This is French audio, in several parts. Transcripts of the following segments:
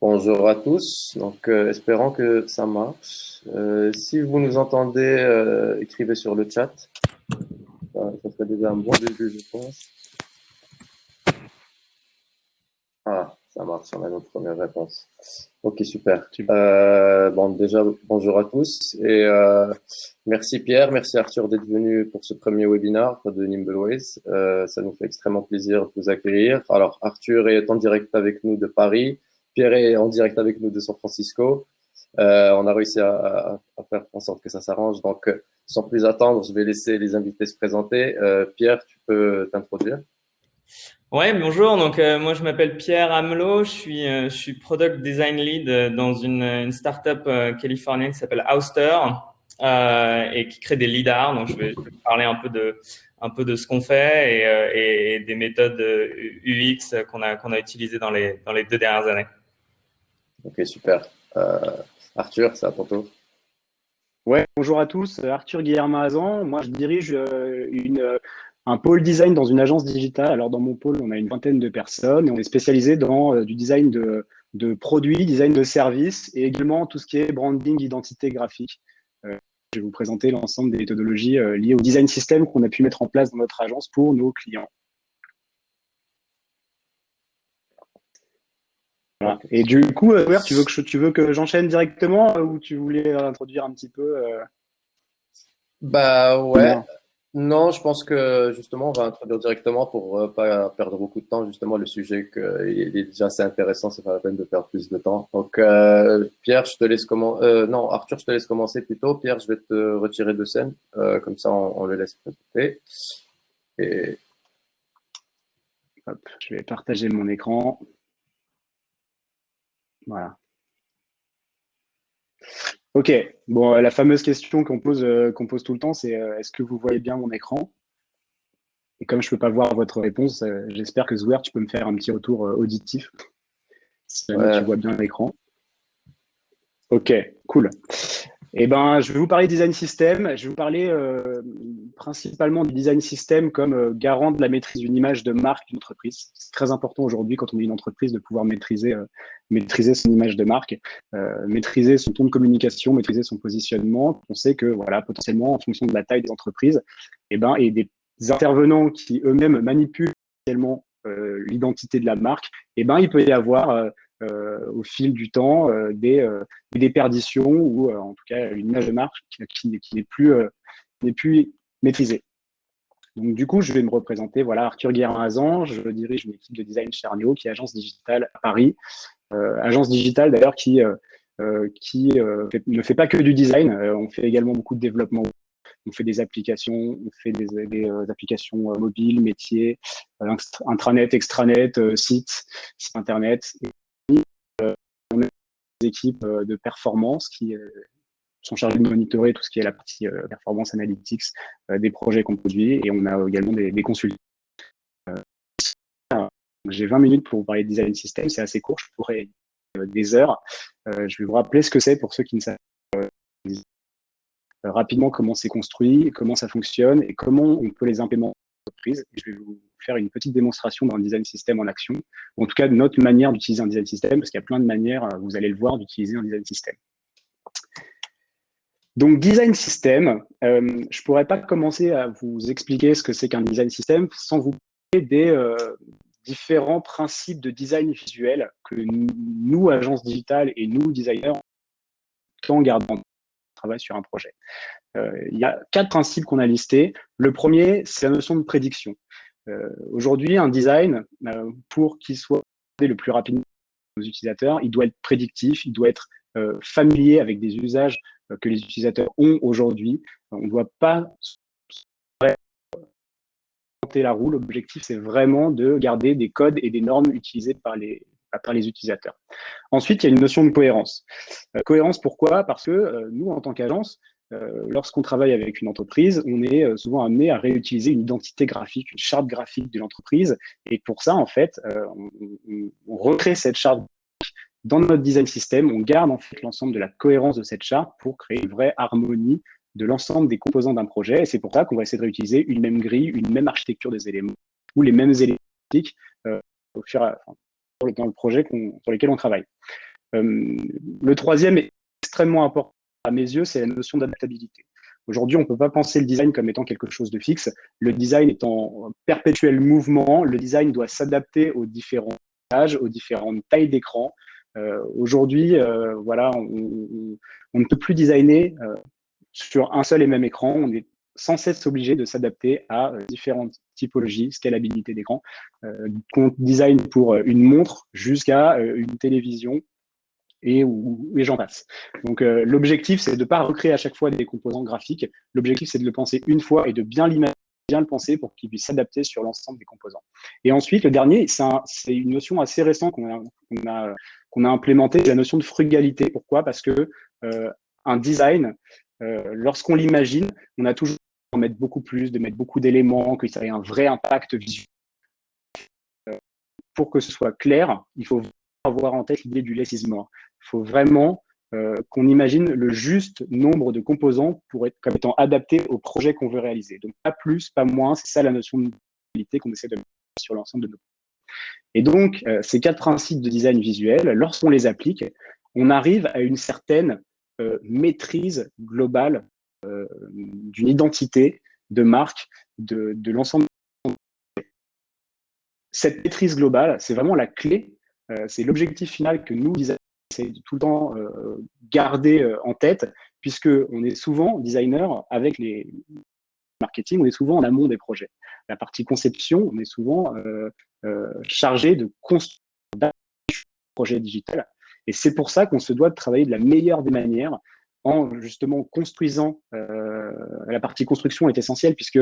Bonjour à tous, espérons que ça marche. Si vous nous entendez, écrivez sur le chat. Ça serait déjà un bon début, je pense. Ah, ça marche, on a notre première réponse. Ok, super. Tu- Déjà, bonjour à tous merci Pierre, merci Arthur d'être venu pour ce premier webinaire de Nimbleways. Ça nous fait extrêmement plaisir de vous accueillir. Alors, Arthur est en direct avec nous de Paris, Pierre est en direct avec nous de San Francisco. On a réussi à faire en sorte que ça s'arrange. Sans plus attendre, je vais laisser les invités se présenter. Pierre, tu peux t'introduire. Ouais, bonjour. Moi je m'appelle Pierre Amelot, je suis product design lead dans une startup californienne qui s'appelle Ouster et qui crée des lidars. Donc je vais parler un peu de ce qu'on fait et des méthodes UX qu'on a utilisées dans les 2 dernières années. Ok, super. Arthur, c'est à ton tour. Ouais, bonjour à tous, Arthur Guillermin-Azan. Moi, je dirige un pôle design dans une agence digitale. Alors, dans mon pôle, on a une vingtaine de personnes et on est spécialisé dans du design de produits, design de services et également tout ce qui est branding, identité graphique. Je vais vous présenter l'ensemble des méthodologies liées au design system qu'on a pu mettre en place dans notre agence pour nos clients. Voilà. Ok, Et du coup, Hubert, tu veux que j'enchaîne directement ou tu voulais introduire un petit peu Bah ouais. l'honneur. Non, je pense que justement, on va introduire directement pour pas perdre beaucoup de temps. Justement, le sujet il est déjà assez intéressant, c'est pas la peine de perdre plus de temps. Pierre, je te laisse non, Arthur, je te laisse commencer plutôt. Pierre, je vais te retirer de scène, comme ça, on le laisse présenter. Et Hop, je vais partager mon écran. Voilà. Ok. Bon, la fameuse question qu'on pose tout le temps, c'est est-ce que vous voyez bien mon écran? Et comme je peux pas voir votre réponse, j'espère que Zouer, tu peux me faire un petit retour auditif si jamais tu ouais, vois bien l'écran. Ok, cool. Eh ben, je vais vous parler design system. Je vais vous parler principalement du design system comme garant de la maîtrise d'une image de marque d'une entreprise. C'est très important aujourd'hui quand on est une entreprise de pouvoir maîtriser son image de marque, maîtriser son ton de communication, maîtriser son positionnement. On sait que voilà, potentiellement, en fonction de la taille des entreprises, et des intervenants qui eux-mêmes manipulent potentiellement l'identité de la marque, il peut y avoir au fil du temps des déperditions ou en tout cas une image de marque qui n'est plus maîtrisée. Donc du coup, je vais me représenter. Voilà, Arthur Guérin-Azan, je dirige une équipe de design chez Arneo, qui est agence digitale à Paris. Agence digitale d'ailleurs qui ne fait pas que du design, on fait également beaucoup de développement. On fait des applications, on fait des applications mobiles, métiers, intranet, extranet, site internet. Et on a des équipes de performance qui sont chargées de monitorer tout ce qui est la partie performance analytics des projets qu'on produit. Et on a également des consultants. J'ai 20 minutes pour vous parler de design system, c'est assez court, je pourrais des heures. Je vais vous rappeler ce que c'est pour ceux qui ne savent pas rapidement comment c'est construit, comment ça fonctionne et comment on peut les implémenter dans l'entreprise. Je vais vous faire une petite démonstration d'un design system en action, ou en tout cas de notre manière d'utiliser un design system, parce qu'il y a plein de manières, vous allez le voir, d'utiliser un design system. Donc, design system, je ne pourrais pas commencer à vous expliquer ce que c'est qu'un design system sans vous parler des différents principes de design visuel que nous, agences digitales, et nous, designers, quand on travaille sur un projet. Il y a 4 principes qu'on a listés. Le premier, c'est la notion de prédiction. Aujourd'hui, un design, pour qu'il soit le plus rapidement aux utilisateurs, il doit être prédictif, il doit être familier avec des usages que les utilisateurs ont aujourd'hui. On ne doit pas inventer la roue. L'objectif, c'est vraiment de garder des codes et des normes utilisés par les utilisateurs. Ensuite, il y a une notion de cohérence. Cohérence, pourquoi? Parce que nous, en tant qu'agence, lorsqu'on travaille avec une entreprise, on est souvent amené à réutiliser une identité graphique, une charte graphique de l'entreprise. Et pour ça, en fait, on recrée cette charte dans notre design system. On garde en fait l'ensemble de la cohérence de cette charte pour créer une vraie harmonie de l'ensemble des composants d'un projet. Et c'est pour ça qu'on va essayer de réutiliser une même grille, une même architecture des éléments ou les mêmes éléments au fur et à mesure dans le projet sur lequel on travaille. Le troisième est extrêmement important à mes yeux, c'est la notion d'adaptabilité. Aujourd'hui, on ne peut pas penser le design comme étant quelque chose de fixe. Le design est en perpétuel mouvement. Le design doit s'adapter aux différents âges, aux différentes tailles d'écran. Aujourd'hui, voilà, on ne peut plus designer sur un seul et même écran. On est sans cesse obligé de s'adapter à différentes typologies, scalabilité d'écran, qu'on design pour une montre jusqu'à une télévision et j'en passe. Donc, l'objectif, c'est de ne pas recréer à chaque fois des composants graphiques. L'objectif, c'est de le penser une fois et de bien l'imaginer, bien le penser pour qu'il puisse s'adapter sur l'ensemble des composants. Et ensuite, le dernier, c'est une notion assez récente qu'on a implémentée, la notion de frugalité. Pourquoi? Parce que un design, lorsqu'on l'imagine, on a toujours de mettre beaucoup plus, de mettre beaucoup d'éléments, que ça ait un vrai impact visuel. Pour que ce soit clair, il faut avoir en tête l'idée du less is more. Il faut vraiment qu'on imagine le juste nombre de composants pour être comme étant adaptés au projet qu'on veut réaliser. Donc, pas plus, pas moins, c'est ça la notion de qualité qu'on essaie de mettre sur l'ensemble de nos. Et donc, ces 4 principes de design visuel, lorsqu'on les applique, on arrive à une certaine maîtrise globale d'une identité de marque, de l'ensemble. Cette maîtrise globale, c'est vraiment la clé, c'est l'objectif final que nous, designers, essaie de tout le temps garder en tête, puisqu'on est souvent designer avec les marketing, on est souvent en amont des projets. La partie conception, on est souvent chargé de construire un projet digital. Et c'est pour ça qu'on se doit de travailler de la meilleure des manières en justement construisant, la partie construction est essentielle puisque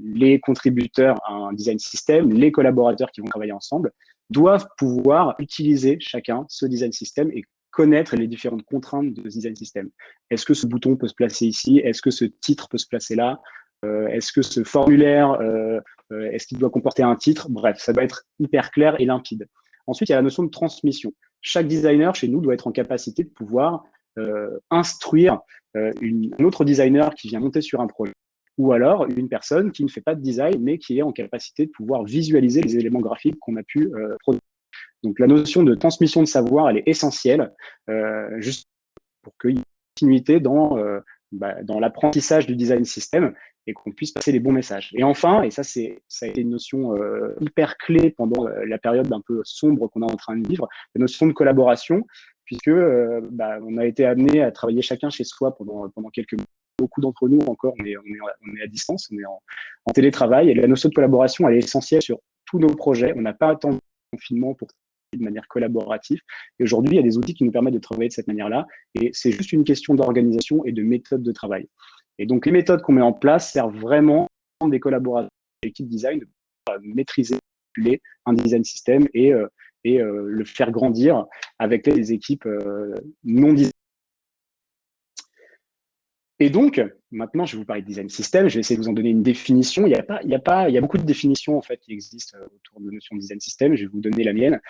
les contributeurs à un design system, les collaborateurs qui vont travailler ensemble, doivent pouvoir utiliser chacun ce design system et connaître les différentes contraintes de ce design system. Est-ce que ce bouton peut se placer ici? Est-ce que ce titre peut se placer là? Est-ce que ce formulaire, est-ce qu'il doit comporter un titre? Bref, ça doit être hyper clair et limpide. Ensuite, il y a la notion de transmission. Chaque designer chez nous doit être en capacité de pouvoir instruire un autre designer qui vient monter sur un projet, ou alors une personne qui ne fait pas de design, mais qui est en capacité de pouvoir visualiser les éléments graphiques qu'on a pu produire. Donc, la notion de transmission de savoir, elle est essentielle, juste pour qu'il y ait une continuité dans l'apprentissage du design system et qu'on puisse passer les bons messages. Et enfin, et ça a été une notion hyper clé pendant la période un peu sombre qu'on est en train de vivre, la notion de collaboration, puisque on a été amené à travailler chacun chez soi pendant quelques mois. Beaucoup d'entre nous encore, on est à distance, on est en télétravail, et la notion de collaboration, elle est essentielle sur tous nos projets. On n'a pas attendu le confinement pour travailler de manière collaborative. Et aujourd'hui, il y a des outils qui nous permettent de travailler de cette manière-là. Et c'est juste une question d'organisation et de méthode de travail. Et donc, les méthodes qu'on met en place servent vraiment des collaborateurs de l'équipe design de maîtriser un design system et le faire grandir avec les équipes non design. Et donc, maintenant, je vais vous parler de design system. Je vais essayer de vous en donner une définition. Il y a beaucoup de définitions en fait qui existent autour de la notion de design system. Je vais vous donner la mienne.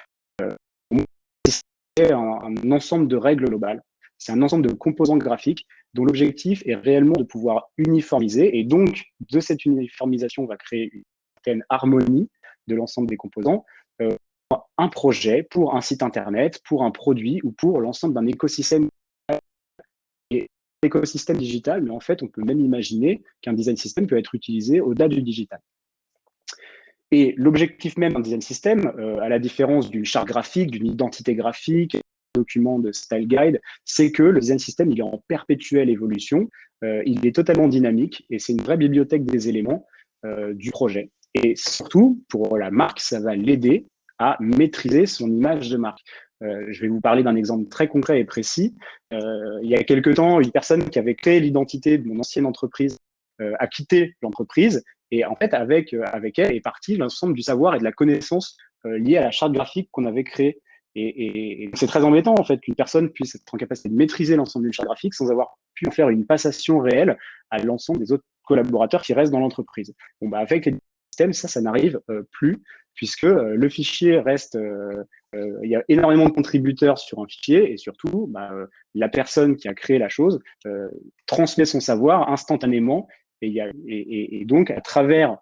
C'est un ensemble de règles globales. C'est un ensemble de composants graphiques dont l'objectif est réellement de pouvoir uniformiser. Et donc, de cette uniformisation, on va créer une certaine harmonie de l'ensemble des composants. Un projet, pour un site internet, pour un produit ou pour l'ensemble d'un écosystème. Et l'écosystème digital, mais en fait, on peut même imaginer qu'un design system peut être utilisé au-delà du digital. Et l'objectif même d'un design system, à la différence d'une charte graphique, d'une identité graphique, d'un document de style guide, c'est que le design system, il est en perpétuelle évolution, il est totalement dynamique et c'est une vraie bibliothèque des éléments du projet. Et surtout, pour la marque, ça va l'aider à maîtriser son image de marque. Je vais vous parler d'un exemple très concret et précis. Il y a quelque temps, une personne qui avait créé l'identité de mon ancienne entreprise a quitté l'entreprise et en fait, avec elle est parti l'ensemble du savoir et de la connaissance liée à la charte graphique qu'on avait créée. Et c'est très embêtant en fait qu'une personne puisse être en capacité de maîtriser l'ensemble d'une charte graphique sans avoir pu en faire une passation réelle à l'ensemble des autres collaborateurs qui restent dans l'entreprise. Bon, avec les systèmes, ça n'arrive plus, puisque le fichier reste, il y a énormément de contributeurs sur un fichier, et surtout, la personne qui a créé la chose transmet son savoir instantanément, et donc, à travers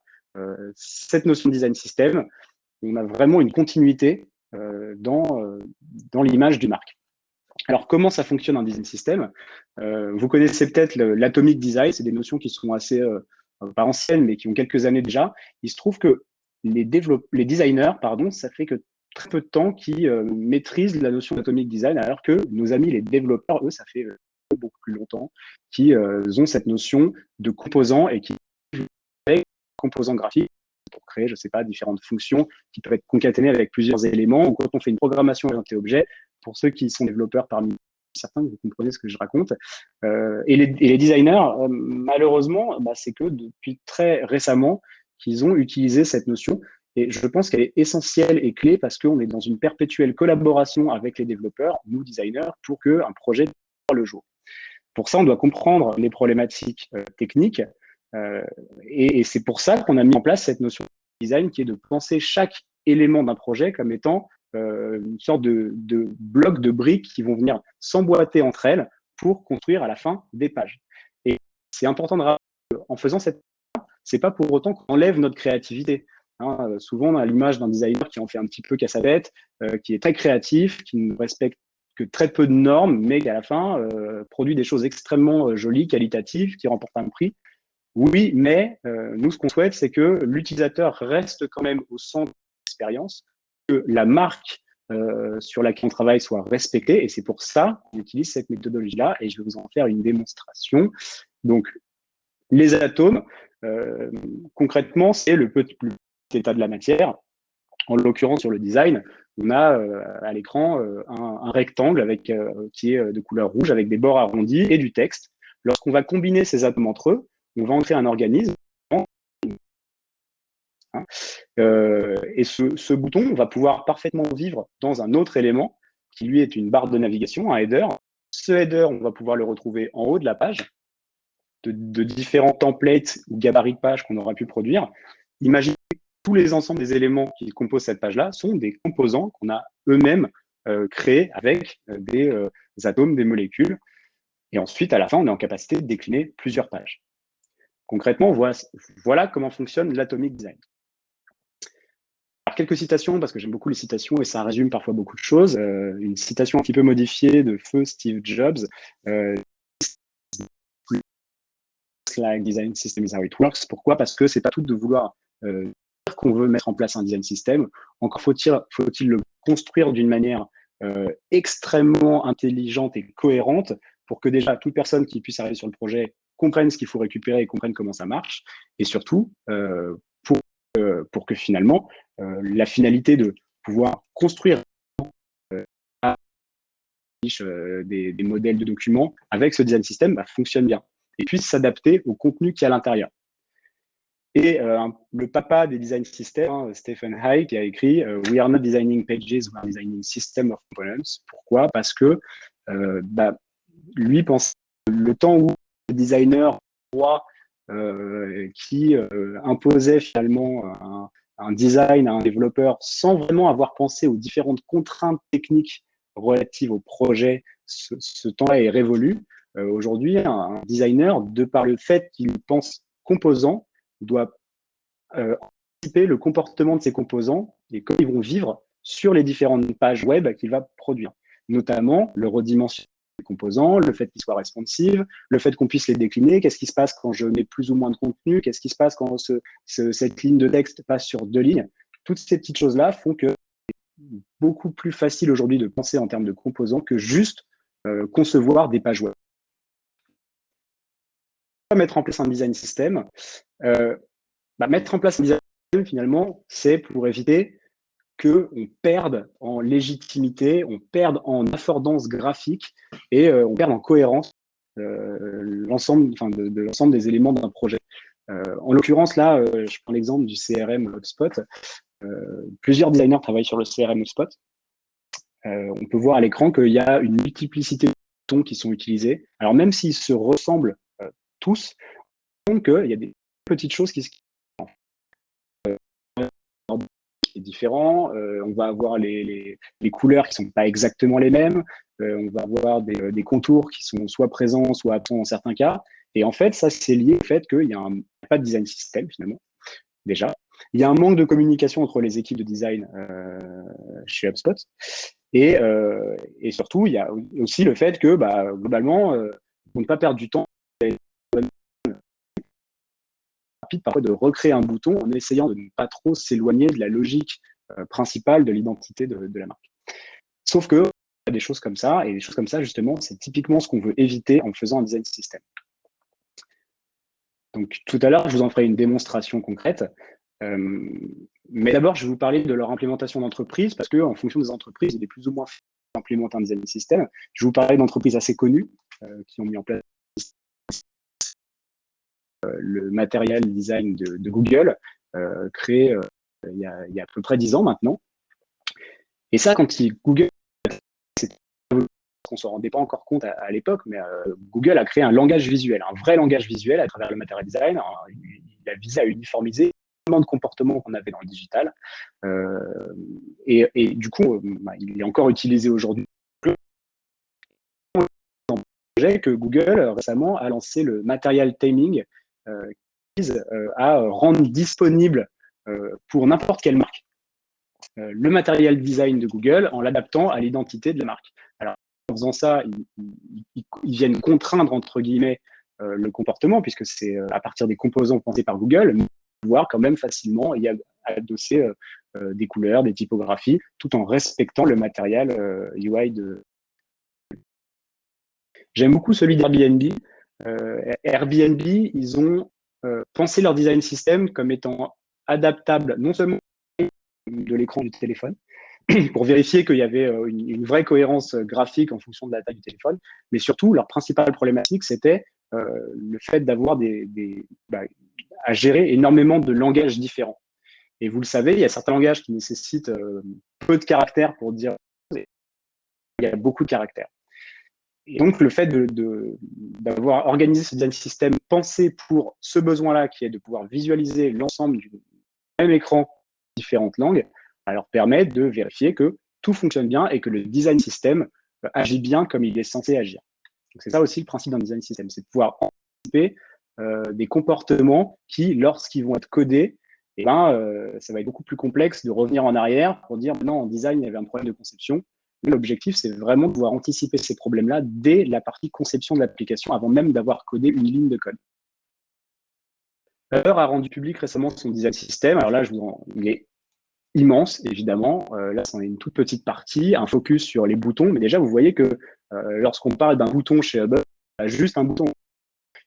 cette notion de design system, on a vraiment une continuité dans l'image du marque. Alors, comment ça fonctionne un design system? Vous connaissez peut-être l'atomic design, c'est des notions qui sont assez, pas anciennes, mais qui ont quelques années déjà. Il se trouve que les designers, pardon, ça fait que très peu de temps qui maîtrisent la notion d'atomic design, alors que nos amis les développeurs, eux, ça fait beaucoup plus longtemps, qui ont cette notion de composants et qui avec composants graphiques pour créer, je sais pas, différentes fonctions qui peuvent être concaténées avec plusieurs éléments. Ou quand on fait une programmation orientée objet, pour ceux qui sont développeurs parmi certains, vous comprenez ce que je raconte. Et les designers, malheureusement, bah, c'est que depuis très récemment qu'ils ont utilisé cette notion. Et je pense qu'elle est essentielle et clé parce qu'on est dans une perpétuelle collaboration avec les développeurs, nous designers, pour qu'un projet voit le jour. Pour ça, on doit comprendre les problématiques techniques et c'est pour ça qu'on a mis en place cette notion de design qui est de penser chaque élément d'un projet comme étant une sorte de blocs de briques qui vont venir s'emboîter entre elles pour construire à la fin des pages. Et c'est important de rappeler qu'en faisant cette c'est pas pour autant qu'on enlève notre créativité. Hein, souvent, on a l'image d'un designer qui en fait un petit peu qu'à sa tête, qui est très créatif, qui ne respecte que très peu de normes, mais qui à la fin produit des choses extrêmement jolies, qualitatives, qui remportent un prix. Oui, mais nous, ce qu'on souhaite, c'est que l'utilisateur reste quand même au centre de l'expérience, que la marque sur laquelle on travaille soit respectée, et c'est pour ça qu'on utilise cette méthodologie-là, et je vais vous en faire une démonstration. Donc, les atomes, concrètement, c'est le petit état de la matière. En l'occurrence, sur le design, on a à l'écran un rectangle avec, qui est de couleur rouge avec des bords arrondis et du texte. Lorsqu'on va combiner ces atomes entre eux, on va en créer un organisme. Hein, et ce bouton va pouvoir parfaitement vivre dans un autre élément qui, lui, est une barre de navigation, un header. Ce header, on va pouvoir le retrouver en haut de la page, de différents templates ou gabarits de pages qu'on aura pu produire. Imaginez tous les ensembles des éléments qui composent cette page-là sont des composants qu'on a eux-mêmes créés avec des atomes, des molécules. Et ensuite, à la fin, on est en capacité de décliner plusieurs pages. Concrètement, voilà comment fonctionne l'atomic design. Alors, quelques citations, parce que j'aime beaucoup les citations et ça résume parfois beaucoup de choses. Une citation un petit peu modifiée de feu Steve Jobs. Like design system is how it works. Pourquoi? Parce que c'est pas tout de vouloir dire qu'on veut mettre en place un design system. Encore faut-il le construire d'une manière extrêmement intelligente et cohérente pour que déjà toute personne qui puisse arriver sur le projet comprenne ce qu'il faut récupérer et comprenne comment ça marche. Et surtout, pour que finalement, la finalité de pouvoir construire des modèles de documents avec ce design system fonctionne bien et puisse s'adapter au contenu qui est à l'intérieur. Et le papa des design systems, Stephen Hay, qui a écrit We are not designing pages, we are designing system of components. Pourquoi? Parce que lui pense le temps où le designer roi qui imposait finalement un design à un développeur sans vraiment avoir pensé aux différentes contraintes techniques relatives au projet, ce temps-là est révolu. Aujourd'hui, un designer, de par le fait qu'il pense composants, doit anticiper le comportement de ces composants et comment ils vont vivre sur les différentes pages web qu'il va produire. Notamment le redimensionnement des composants, le fait qu'ils soient responsives, le fait qu'on puisse les décliner, qu'est-ce qui se passe quand je mets plus ou moins de contenu, qu'est-ce qui se passe quand cette ligne de texte passe sur 2 lignes. Toutes ces petites choses-là font que c'est beaucoup plus facile aujourd'hui de penser en termes de composants que juste concevoir des pages web. Mettre en place un design system, mettre en place un design system, finalement, c'est pour éviter qu'on perde en légitimité, on perde en affordance graphique et on perde en cohérence l'ensemble des éléments d'un projet. En l'occurrence, là, je prends l'exemple du CRM HubSpot. Plusieurs designers travaillent sur le CRM HubSpot. On peut voir à l'écran qu'il y a une multiplicité de boutons qui sont utilisés. Alors, même s'ils se ressemblent tous, on compte qu'il y a des petites choses qui est différent, on va avoir les couleurs qui sont pas exactement les mêmes, on va avoir des contours qui sont soit présents, soit absents dans certains cas, et en fait, ça, c'est lié au fait qu'il y a pas de design system, finalement, déjà. Il y a un manque de communication entre les équipes de design chez HubSpot, Et surtout, il y a aussi le fait que, globalement, pour ne pas perdre du temps, rapide parfois de recréer un bouton en essayant de ne pas trop s'éloigner de la logique principale de l'identité de la marque. Sauf que, il y a des choses comme ça, et des choses comme ça, justement, c'est typiquement ce qu'on veut éviter en faisant un design system. Donc, tout à l'heure, je vous en ferai une démonstration concrète. Mais d'abord, je vais vous parler de leur implémentation d'entreprise, parce qu'en fonction des entreprises, il est plus ou moins implémenté un design system. Je vais vous parler d'entreprises assez connues qui ont mis en place le matériel design de Google, créé il y a à peu près 10 ans maintenant. Et ça, Google, on ne se rendait pas encore compte à l'époque, mais Google a créé un langage visuel, un vrai langage visuel à travers le matériel design. Il a visé à uniformiser de comportements qu'on avait dans le digital. Et du coup, il est encore utilisé aujourd'hui. Que Google récemment a lancé le Material Taming qui vise à rendre disponible pour n'importe quelle marque le matériel design de Google en l'adaptant à l'identité de la marque. Alors, en faisant ça, ils viennent contraindre, entre guillemets, le comportement, puisque c'est à partir des composants pensés par Google, mais pouvoir quand même facilement y adosser des couleurs, des typographies, tout en respectant le matériel UI de... J'aime beaucoup celui d'Airbnb. Airbnb, ils ont pensé leur design system comme étant adaptable non seulement de l'écran du téléphone, pour vérifier qu'il y avait une vraie cohérence graphique en fonction de la taille du téléphone, mais surtout, leur principale problématique, c'était le fait d'avoir à gérer énormément de langages différents. Et vous le savez, il y a certains langages qui nécessitent peu de caractères pour dire il y a beaucoup de caractères. Et donc, le fait d'avoir organisé ce design system pensé pour ce besoin-là, qui est de pouvoir visualiser l'ensemble du même écran, différentes langues, alors permet de vérifier que tout fonctionne bien et que le design system agit bien comme il est censé agir. C'est ça aussi le principe d'un design system, c'est de pouvoir anticiper des comportements qui, lorsqu'ils vont être codés, ça va être beaucoup plus complexe de revenir en arrière pour dire non, en design, il y avait un problème de conception. L'objectif, c'est vraiment de pouvoir anticiper ces problèmes-là dès la partie conception de l'application, avant même d'avoir codé une ligne de code. Uber a rendu public récemment son design system. Alors là, il est immense, évidemment. Là, c'en est une toute petite partie, un focus sur les boutons. Mais déjà, vous voyez que lorsqu'on parle d'un bouton chez Uber, il y a juste un bouton.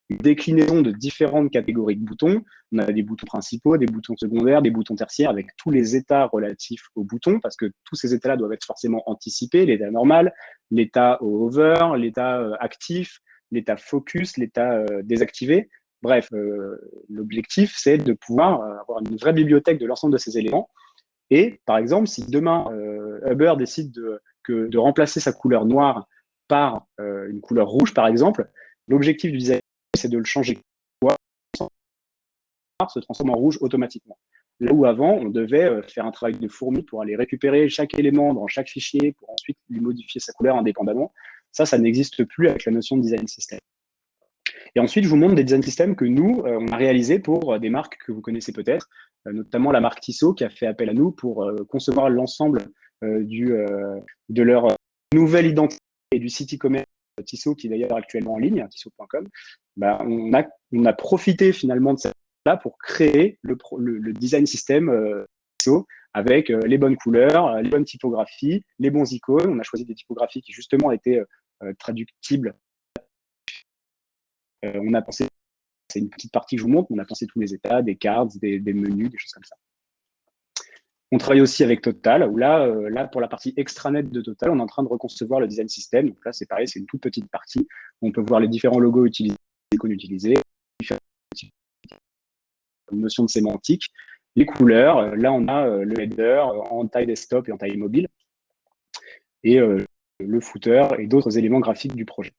Une déclinaison de différentes catégories de boutons. On a des boutons principaux, des boutons secondaires, des boutons tertiaires, avec tous les états relatifs aux boutons, parce que tous ces états-là doivent être forcément anticipés. L'état normal, l'état hover, l'état actif, l'état focus, l'état désactivé. Bref, l'objectif, c'est de pouvoir avoir une vraie bibliothèque de l'ensemble de ces éléments. Et par exemple, si demain, Uber décide de remplacer sa couleur noire par une couleur rouge, par exemple, l'objectif du design, c'est de le changer. Se transforme en rouge automatiquement. Là où avant, on devait faire un travail de fourmi pour aller récupérer chaque élément dans chaque fichier pour ensuite lui modifier sa couleur indépendamment. Ça n'existe plus avec la notion de design system. Et ensuite, je vous montre des design systems que nous, on a réalisés pour des marques que vous connaissez peut-être, notamment la marque Tissot qui a fait appel à nous pour concevoir l'ensemble de leur nouvelle identité et du site e-commerce Tissot qui est d'ailleurs actuellement en ligne, tissot.com. On a profité finalement de ça pour créer le design system Tissot avec les bonnes couleurs, les bonnes typographies, les bons icônes. On a choisi des typographies qui justement étaient traductibles. On a pensé, c'est une petite partie que je vous montre, on a pensé tous les états, des cards, des menus, des choses comme ça. On travaille aussi avec Total, où là, pour la partie extranet de Total, on est en train de reconcevoir le design system. Donc là, c'est pareil, c'est une toute petite partie. On peut voir les différents logos utilisés, les icônes utilisées, une notion de sémantique, les couleurs. Là, on a le header en taille desktop et en taille mobile, et le footer et d'autres éléments graphiques du projet.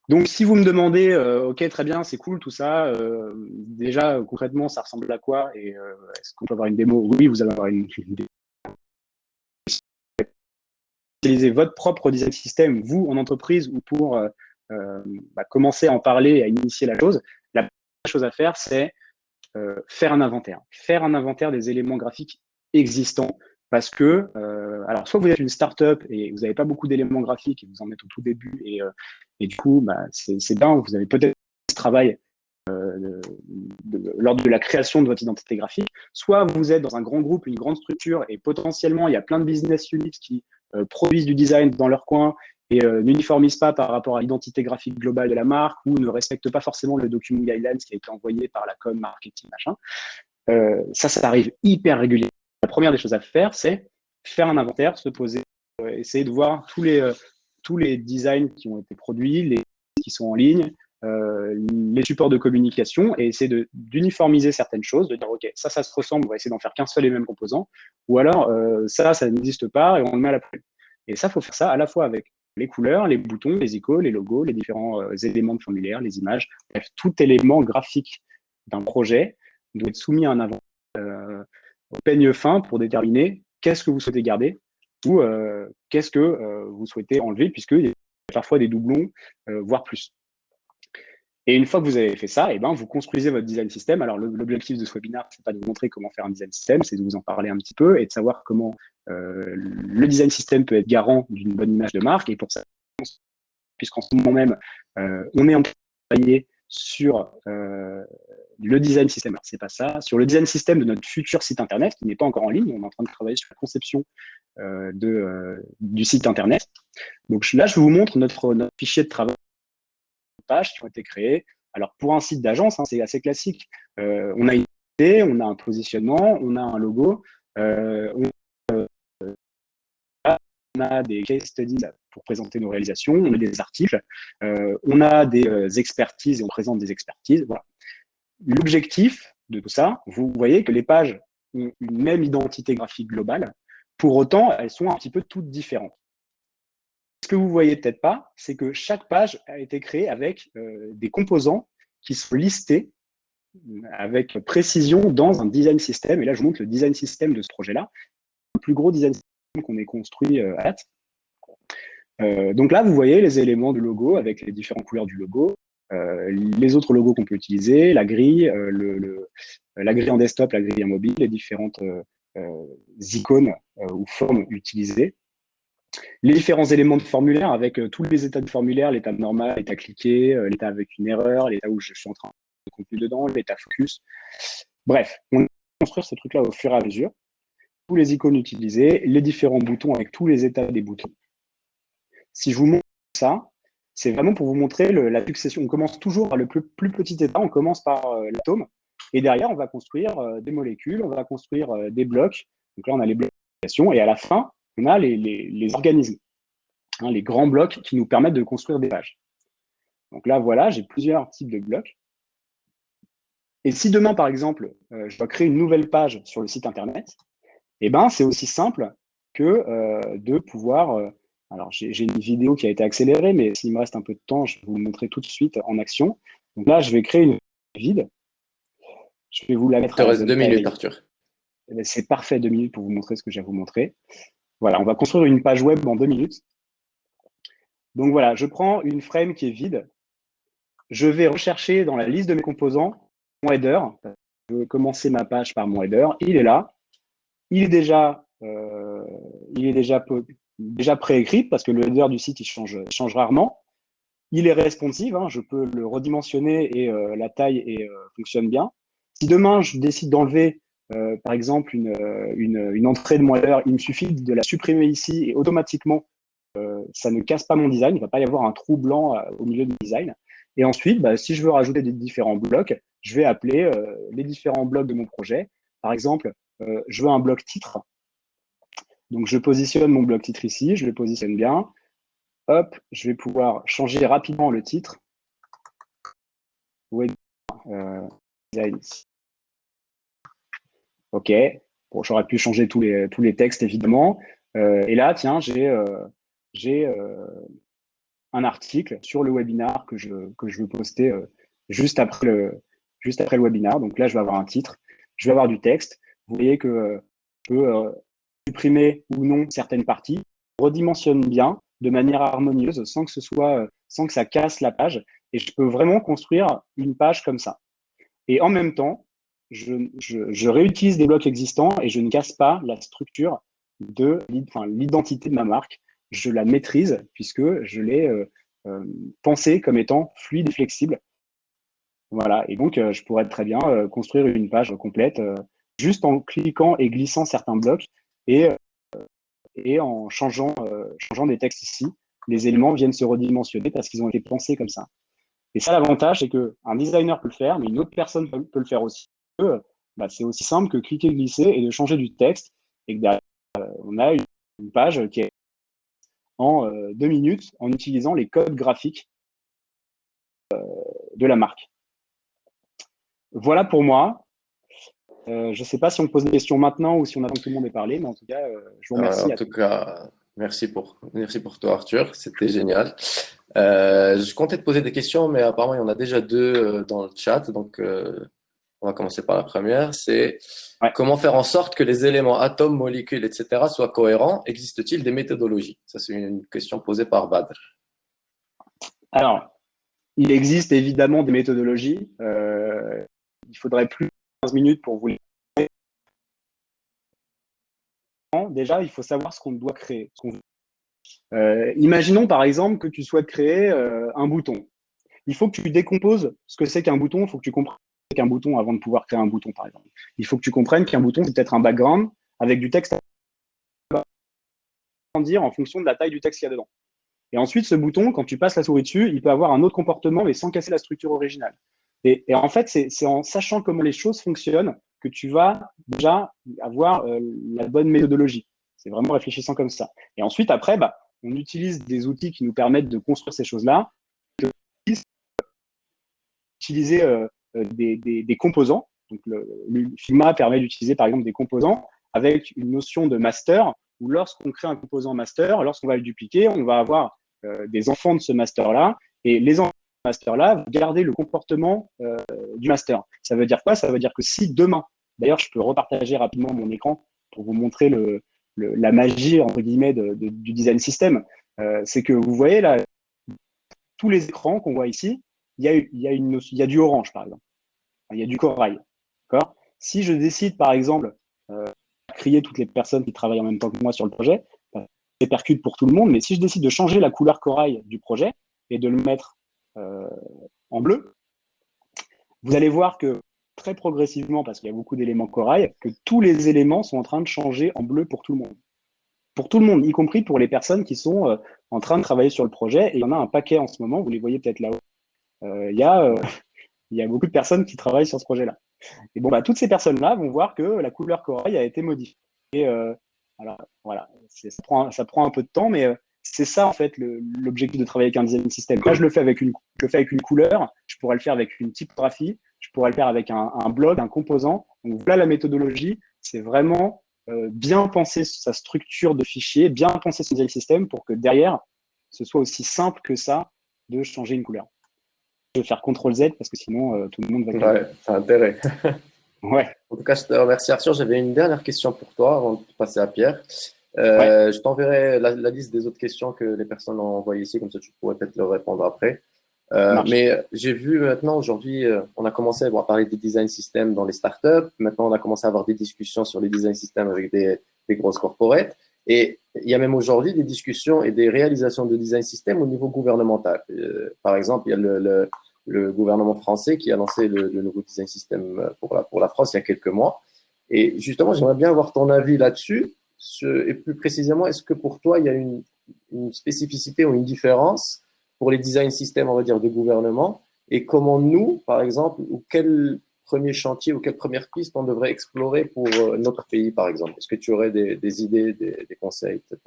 Donc, si vous me demandez, OK, très bien, c'est cool tout ça, déjà, concrètement, ça ressemble à quoi et est-ce qu'on peut avoir une démo? Oui, vous allez avoir une démo. Utilisez votre propre design system, vous, en entreprise, ou pour commencer à en parler et à initier la chose. La première chose à faire, c'est faire un inventaire. Faire un inventaire des éléments graphiques existants parce que, alors, soit vous êtes une startup et vous n'avez pas beaucoup d'éléments graphiques et vous en êtes au tout début et du coup, bah, c'est bien, vous avez peut-être ce travail lors de la création de votre identité graphique, soit vous êtes dans un grand groupe, une grande structure et potentiellement il y a plein de business units qui produisent du design dans leur coin et n'uniformisent pas par rapport à l'identité graphique globale de la marque ou ne respectent pas forcément le document guidelines qui a été envoyé par la com marketing machin. Ça arrive hyper régulièrement. La première des choses à faire, c'est faire un inventaire, se poser, essayer de voir tous les designs qui ont été produits, les qui sont en ligne, les supports de communication et essayer d'uniformiser certaines choses, de dire ok, ça se ressemble, on va essayer d'en faire qu'un seul et même composant, ou alors ça n'existe pas et on le met à la poubelle. Et ça, faut faire ça à la fois avec les couleurs, les boutons, les icônes, les logos, les différents éléments de formulaire, les images, bref, tout élément graphique d'un projet doit être soumis à un inventaire au peigne fin pour déterminer qu'est-ce que vous souhaitez garder ou qu'est-ce que vous souhaitez enlever, puisqu'il y a parfois des doublons, voire plus. Et une fois que vous avez fait ça, eh ben, vous construisez votre design system. Alors, l'objectif de ce webinaire, c'est pas de vous montrer comment faire un design system, c'est de vous en parler un petit peu et de savoir comment le design system peut être garant d'une bonne image de marque. Et pour ça, puisqu'en ce moment même, on est en train de travailler sur le design system. Alors, c'est pas ça. Sur le design system de notre futur site internet, qui n'est pas encore en ligne. On est en train de travailler sur la conception du site internet. Donc là, je vous montre notre fichier de travail, pages qui ont été créées. Alors, pour un site d'agence, hein, c'est assez classique. On a une idée, on a un positionnement, on a un logo, on a des case studies pour présenter nos réalisations, on a des articles, on a des expertises et on présente des expertises. Voilà. L'objectif de tout ça, vous voyez que les pages ont une même identité graphique globale. Pour autant, elles sont un petit peu toutes différentes. Ce que vous voyez peut-être pas, c'est que chaque page a été créée avec des composants qui sont listés avec précision dans un design system. Et là, je vous montre le design system de ce projet-là, le plus gros design system qu'on ait construit à date. Donc là, vous voyez les éléments du logo avec les différentes couleurs du logo, les autres logos qu'on peut utiliser, la grille, la grille en desktop, la grille en mobile, les différentes icônes ou formes utilisées. Les différents éléments de formulaire avec tous les états de formulaire, l'état normal, l'état cliqué, l'état avec une erreur, l'état où je suis en train de contenu dedans, l'état focus. Bref, on va construire ces trucs-là au fur et à mesure. Tous les icônes utilisées, les différents boutons avec tous les états des boutons. Si je vous montre ça, c'est vraiment pour vous montrer la succession. On commence toujours par le plus petit état, on commence par l'atome, et derrière, on va construire des molécules, on va construire des blocs. Donc là, on a les blocs d'application, et à la fin, on a les organismes, hein, les grands blocs qui nous permettent de construire des pages. Donc là, voilà, j'ai plusieurs types de blocs. Et si demain, par exemple, je dois créer une nouvelle page sur le site Internet, eh ben, c'est aussi simple que de pouvoir... alors, j'ai une vidéo qui a été accélérée, mais s'il me reste un peu de temps, je vais vous le montrer tout de suite en action. Donc là, je vais créer une vide. Je vais vous la mettre Il te reste 2 minutes, Arthur. C'est parfait, 2 minutes pour vous montrer ce que j'ai à vous montrer. Voilà, on va construire une page web en 2 minutes. Donc voilà, je prends une frame qui est vide. Je vais rechercher dans la liste de mes composants mon header. Je vais commencer ma page par mon header. Il est là. Il est déjà préécrit parce que le header du site il change rarement. Il est responsive, hein, je peux le redimensionner et la taille fonctionne bien. Si demain je décide d'enlever par exemple une entrée de mon header, il me suffit de la supprimer ici et automatiquement ça ne casse pas mon design, il ne va pas y avoir un trou blanc au milieu du design. Et ensuite, si je veux rajouter des différents blocs, je vais appeler les différents blocs de mon projet. Par exemple, je veux un bloc titre. Donc, je positionne mon bloc titre ici, je le positionne bien. Hop, je vais pouvoir changer rapidement le titre. Design. OK. Bon, j'aurais pu changer tous les textes, évidemment. Et là, tiens, j'ai un article sur le webinar que je veux poster juste après le webinar. Donc là, je vais avoir un titre, je vais avoir du texte. Vous voyez que je peux supprimer ou non certaines parties, redimensionne bien de manière harmonieuse sans que ça casse la page. Et je peux vraiment construire une page comme ça. Et en même temps, je réutilise des blocs existants et je ne casse pas la structure de l'identité de ma marque. Je la maîtrise puisque je l'ai pensée comme étant fluide et flexible. Voilà. Et donc, je pourrais très bien construire une page complète juste en cliquant et glissant certains blocs et, en changeant des textes ici. Les éléments viennent se redimensionner parce qu'ils ont été pensés comme ça. Et ça, l'avantage, c'est qu'un designer peut le faire, mais une autre personne peut le faire aussi. C'est aussi simple que cliquer, glisser et de changer du texte. Et que derrière, on a une page qui est en 2 minutes en utilisant les codes graphiques de la marque. Voilà pour moi. Je ne sais pas si on pose des questions maintenant ou si on attend que tout le monde ait parlé, mais en tout cas, je vous remercie. En tout cas, merci pour toi, Arthur. C'était génial. Je comptais te poser des questions, mais apparemment, il y en a déjà 2 dans le chat. Donc, on va commencer par la première. C'est comment faire en sorte que les éléments atomes, molécules, etc. soient cohérents? Existe-t-il des méthodologies? Ça, c'est une question posée par Badr. Alors, il existe évidemment des méthodologies. Il faudrait plus de 15 minutes pour vous les dire. Déjà, il faut savoir ce qu'on doit créer. Imaginons par exemple que tu souhaites créer un bouton. Il faut que tu décomposes ce que c'est qu'un bouton. Il faut que tu comprennes ce qu'est qu'un bouton avant de pouvoir créer un bouton, par exemple. Il faut que tu comprennes qu'un bouton, c'est peut-être un background avec du texte à grandir en fonction de la taille du texte qu'il y a dedans. Et ensuite, ce bouton, quand tu passes la souris dessus, il peut avoir un autre comportement, mais sans casser la structure originale. Et en fait, c'est en sachant comment les choses fonctionnent que tu vas déjà avoir la bonne méthodologie. C'est vraiment réfléchissant comme ça. Et ensuite, après, on utilise des outils qui nous permettent de construire ces choses-là. Utiliser des composants. Donc, le Figma permet d'utiliser, par exemple, des composants avec une notion de master, où lorsqu'on crée un composant master, lorsqu'on va le dupliquer, on va avoir des enfants de ce master-là, et les enfants de ce master-là vont garder le comportement du master. Ça veut dire quoi? Ça veut dire que si demain, d'ailleurs, je peux repartager rapidement mon écran pour vous montrer la magie, entre guillemets, du design system, c'est que vous voyez là, tous les écrans qu'on voit ici, il y a du orange, par exemple. Il y a du corail. Si je décide, par exemple, crier toutes les personnes qui travaillent en même temps que moi sur le projet, c'est percute pour tout le monde, mais si je décide de changer la couleur corail du projet et de le mettre en bleu, vous allez voir que très progressivement, parce qu'il y a beaucoup d'éléments corail, que tous les éléments sont en train de changer en bleu pour tout le monde. Pour tout le monde, y compris pour les personnes qui sont en train de travailler sur le projet. Et il y en a un paquet en ce moment, vous les voyez peut-être là-haut. Il y a beaucoup de personnes qui travaillent sur ce projet-là. Et bon, toutes ces personnes-là vont voir que la couleur corail a été modifiée. Et alors, voilà, ça prend un peu de temps, mais c'est ça, en fait, l'objectif de travailler avec un design system. Là, je le fais avec une couleur, je pourrais le faire avec une typographie, je pourrais le faire avec un blog, un composant. Donc, voilà la méthodologie. C'est vraiment bien penser sa structure de fichier, bien penser son design system pour que derrière, ce soit aussi simple que ça de changer une couleur. Je vais faire CTRL-Z parce que sinon, tout le monde va... Ouais, c'est intérêt. Ouais. En tout cas, je te remercie, Arthur. J'avais une dernière question pour toi avant de passer à Pierre. Je t'enverrai la liste des autres questions que les personnes ont envoyées ici, comme ça tu pourrais peut-être leur répondre après. Mais j'ai vu maintenant, aujourd'hui, on a commencé à parler des design systems dans les startups. Maintenant, on a commencé à avoir des discussions sur les design systems avec des grosses corporates. Et il y a même aujourd'hui des discussions et des réalisations de design system au niveau gouvernemental. Par exemple, il y a le gouvernement français qui a lancé le nouveau design system pour la France il y a quelques mois. Et justement, j'aimerais bien avoir ton avis là-dessus. Et plus précisément, est-ce que pour toi, il y a une spécificité ou une différence pour les design systems, on va dire, de gouvernement? Et comment nous, par exemple, ou quel premier chantier ou quelle première piste on devrait explorer pour notre pays, par exemple? Est-ce que tu aurais des idées, des conseils, etc.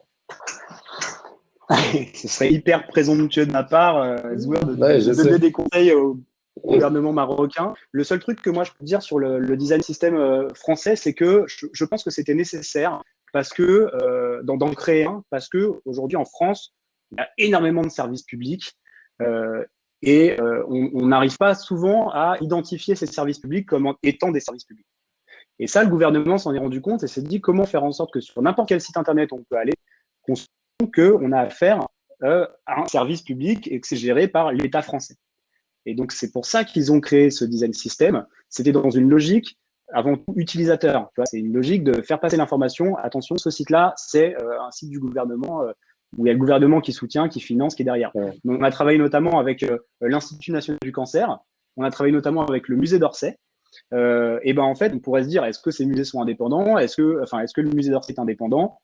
Ce serait hyper présomptueux de ma part, Zouer, de donner des conseils au gouvernement marocain. Le seul truc que moi je peux dire sur le design system français, c'est que je pense que c'était nécessaire parce que d'en créer un, parce que aujourd'hui en France, il y a énormément de services publics et on n'arrive pas souvent à identifier ces services publics comme étant des services publics. Et ça, le gouvernement s'en est rendu compte et s'est dit comment faire en sorte que sur n'importe quel site internet on peut aller, qu'on a affaire à un service public et que c'est géré par l'État français. Et donc, c'est pour ça qu'ils ont créé ce design system. C'était dans une logique avant tout utilisateur. Tu vois, c'est une logique de faire passer l'information. Attention, ce site-là, c'est un site du gouvernement où il y a le gouvernement qui soutient, qui finance, qui est derrière. Ouais. Donc, on a travaillé notamment avec l'Institut national du cancer. On a travaillé notamment avec le musée d'Orsay. Et ben en fait, on pourrait se dire, est-ce que ces musées sont indépendants? Est-ce que le musée d'Orsay est indépendant?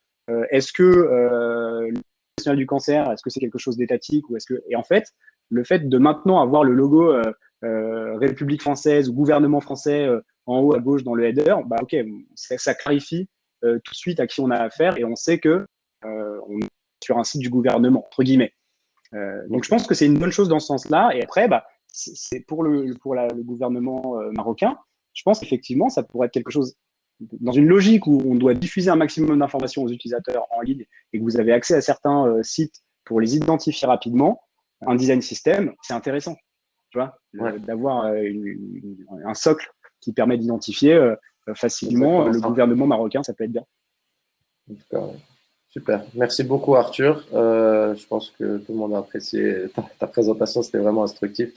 Est-ce que le national du cancer, est-ce que c'est quelque chose d'étatique ou est-ce que et en fait, le fait de maintenant avoir le logo République française ou gouvernement français en haut à gauche dans le header, bah ok, ça clarifie tout de suite à qui on a affaire et on sait que on est sur un site du gouvernement entre guillemets. Donc je pense que c'est une bonne chose dans ce sens-là. Et après, bah c'est pour le gouvernement marocain. Je pense qu'effectivement, ça pourrait être quelque chose dans une logique où on doit diffuser un maximum d'informations aux utilisateurs en ligne et que vous avez accès à certains sites pour les identifier rapidement. Un design system, c'est intéressant, tu vois, d'avoir un socle qui permet d'identifier facilement le gouvernement marocain, ça peut être bien. En tout cas, super. Merci beaucoup, Arthur. Je pense que tout le monde a apprécié ta présentation, c'était vraiment instructif.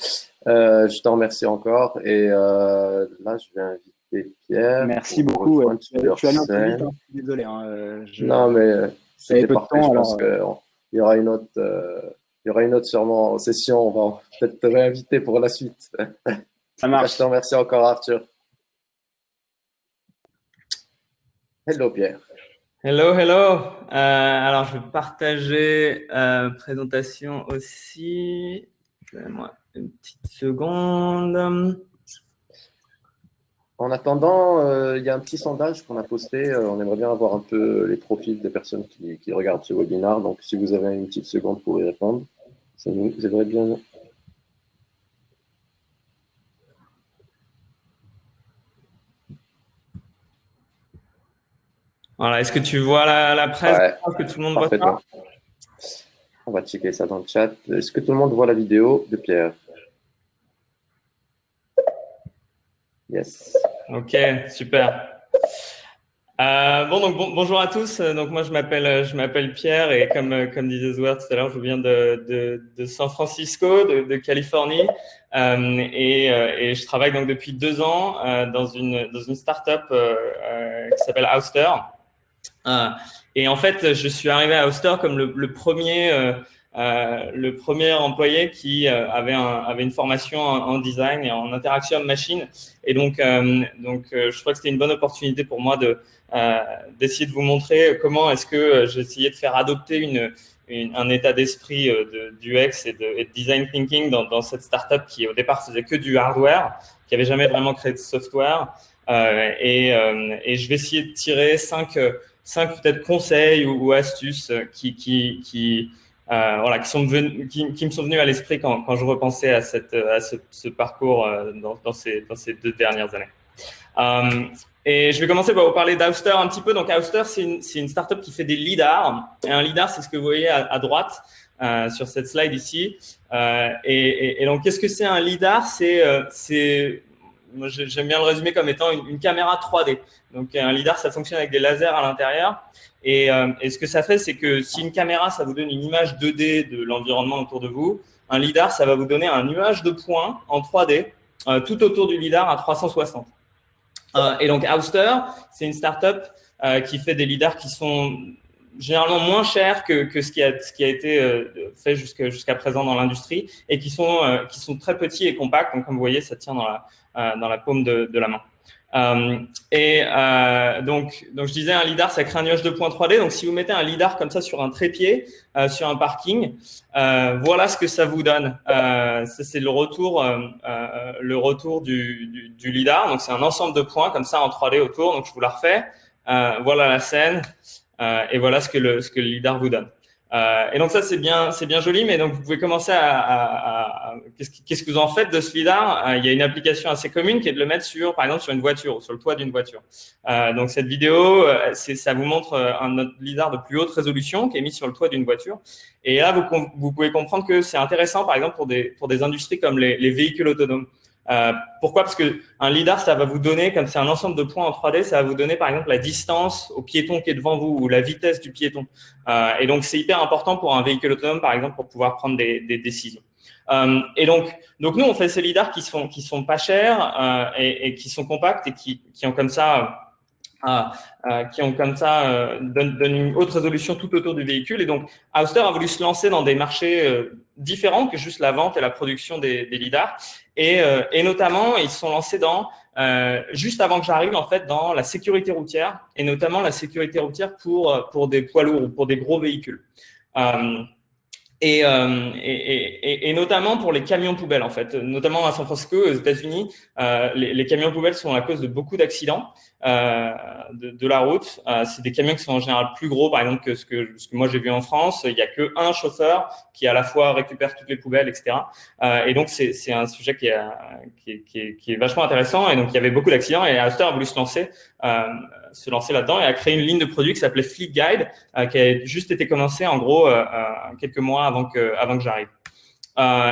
Je te remercie encore et là, je vais inviter Pierre. Merci beaucoup. Je suis allé un peu vite, hein. Désolé. Non, mais c'était parfait. Je pense qu'il y aura une autre, sûrement session. On va peut-être te réinviter pour la suite. Ça marche. Je te remercie encore, Arthur. Hello, Pierre. Hello. Alors, je vais partager présentation aussi. Donnez-moi une petite seconde. En attendant, il y a un petit sondage qu'on a posté. On aimerait bien avoir un peu les profils des personnes qui regardent ce webinaire. Donc, si vous avez une petite seconde pour y répondre, ça nous aiderait bien. Voilà, est-ce que tu vois la presse? Ouais, est-ce que tout le monde voit ça? On va checker ça dans le chat. Est-ce que tout le monde voit la vidéo de Pierre? Yes. Ok, super. Bonjour à tous. Donc moi je m'appelle Pierre et comme disait Zouer tout à l'heure, je viens de San Francisco, de Californie, et je travaille donc depuis 2 ans dans une startup qui s'appelle Ouster. Et en fait, je suis arrivé à Ouster comme le premier employé qui avait une formation en design et en interaction machine. Et donc, je crois que c'était une bonne opportunité pour moi d'essayer de vous montrer comment est-ce que j'essayais de faire adopter un état d'esprit d'UX et de design thinking dans cette startup qui au départ faisait que du hardware, qui avait jamais vraiment créé de software. Et je vais essayer de tirer 5 peut-être conseils ou astuces qui me sont venus à l'esprit quand je repensais à ce parcours dans ces 2 dernières années. Et je vais commencer par vous parler d'Ouster un petit peu. Donc Ouster, c'est une startup qui fait des lidars. Et un lidar, c'est ce que vous voyez à droite sur cette slide ici. Et donc, qu'est-ce que c'est un lidar? Moi, j'aime bien le résumer comme étant une caméra 3D. Donc, un lidar, ça fonctionne avec des lasers à l'intérieur. Et ce que ça fait, c'est que si une caméra, ça vous donne une image 2D de l'environnement autour de vous, un lidar, ça va vous donner un nuage de points en 3D tout autour du lidar à 360. Et donc, Ouster, c'est une startup qui fait des lidars qui sont généralement moins chers que ce qui a été fait jusqu'à présent dans l'industrie et qui sont très petits et compacts. Donc, comme vous voyez, ça tient dans la paume de la main. Donc, je disais, un lidar, ça crée un nuage de points 3D. Donc, si vous mettez un lidar comme ça sur un trépied, sur un parking, voilà ce que ça vous donne. Ça, c'est le retour du lidar. Donc, c'est un ensemble de points comme ça en 3D autour. Donc, je vous la refais. Voilà la scène. Et voilà ce que le lidar vous donne. Et donc ça c'est bien joli, mais donc vous pouvez commencer qu'est-ce que vous en faites de ce lidar? Il y a une application assez commune qui est de le mettre par exemple sur une voiture ou sur le toit d'une voiture. Donc cette vidéo, ça vous montre un lidar de plus haute résolution qui est mis sur le toit d'une voiture. Et là vous pouvez comprendre que c'est intéressant par exemple pour des industries comme les véhicules autonomes. Pourquoi? Parce que un lidar, ça va vous donner, comme c'est un ensemble de points en 3D, ça va vous donner par exemple la distance au piéton qui est devant vous ou la vitesse du piéton. Et donc c'est hyper important pour un véhicule autonome, par exemple, pour pouvoir prendre des décisions. Et donc nous, on fait ces lidars qui sont pas chers et qui sont compacts et qui ont comme ça donnent une haute résolution tout autour du véhicule. Et donc, Ouster a voulu se lancer dans des marchés différents que juste la vente et la production des lidars. Et notamment, ils se sont lancés juste avant que j'arrive, en fait, dans la sécurité routière, et notamment la sécurité routière pour des poids lourds ou pour des gros véhicules. Et notamment pour les camions poubelles, en fait, notamment à San Francisco, aux États-Unis, les camions poubelles sont la cause de beaucoup d'accidents de la route. C'est des camions qui sont en général plus gros, par exemple, que ce que moi j'ai vu en France. Il y a que un chauffeur qui à la fois récupère toutes les poubelles, etc. Et donc c'est un sujet qui est vachement intéressant. Et donc il y avait beaucoup d'accidents. Et Ouster a voulu se lancer là-dedans et a créé une ligne de produits qui s'appelait Fleet Guide, qui a juste été commencée en gros quelques mois avant que j'arrive.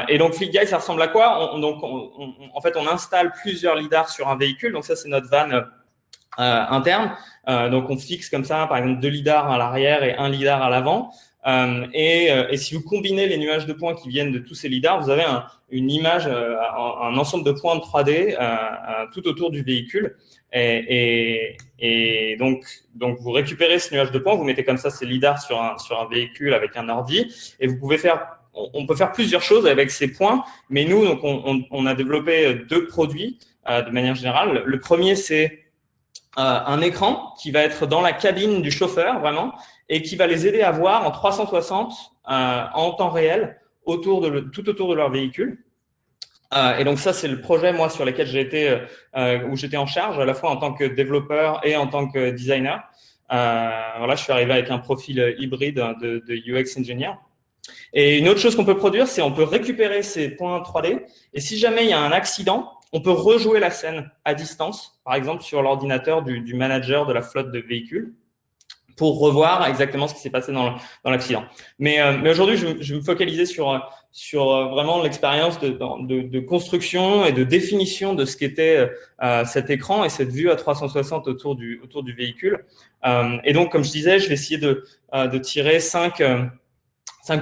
Et donc Fleet Guide, ça ressemble à quoi? En fait, on installe plusieurs lidars sur un véhicule. Donc ça, c'est notre van interne. Donc on fixe comme ça, par exemple, 2 lidars à l'arrière et 1 lidar à l'avant. Et si vous combinez les nuages de points qui viennent de tous ces lidars, vous avez une image, un ensemble de points de 3D tout autour du véhicule. Et donc vous récupérez ce nuage de points, vous mettez comme ça ces lidars sur un véhicule avec un ordi, et vous pouvez on peut faire plusieurs choses avec ces points. Mais nous, donc on a développé 2 produits de manière générale. Le premier, c'est un écran qui va être dans la cabine du chauffeur, vraiment, et qui va les aider à voir en 360 en temps réel tout autour de leur véhicule. Et donc ça, c'est le projet, moi, sur lequel où j'étais en charge, à la fois en tant que développeur et en tant que designer. Voilà, je suis arrivé avec un profil hybride de UX engineer. Et une autre chose qu'on peut produire, c'est on peut récupérer ces points 3D, et si jamais il y a un accident, on peut rejouer la scène à distance, par exemple sur l'ordinateur du manager de la flotte de véhicules, pour revoir exactement ce qui s'est passé dans l'accident. Mais aujourd'hui, je vais me focaliser sur vraiment l'expérience de construction et de définition de ce qu'était cet écran et cette vue à 360 autour du véhicule. Et donc, comme je disais, je vais essayer de tirer 5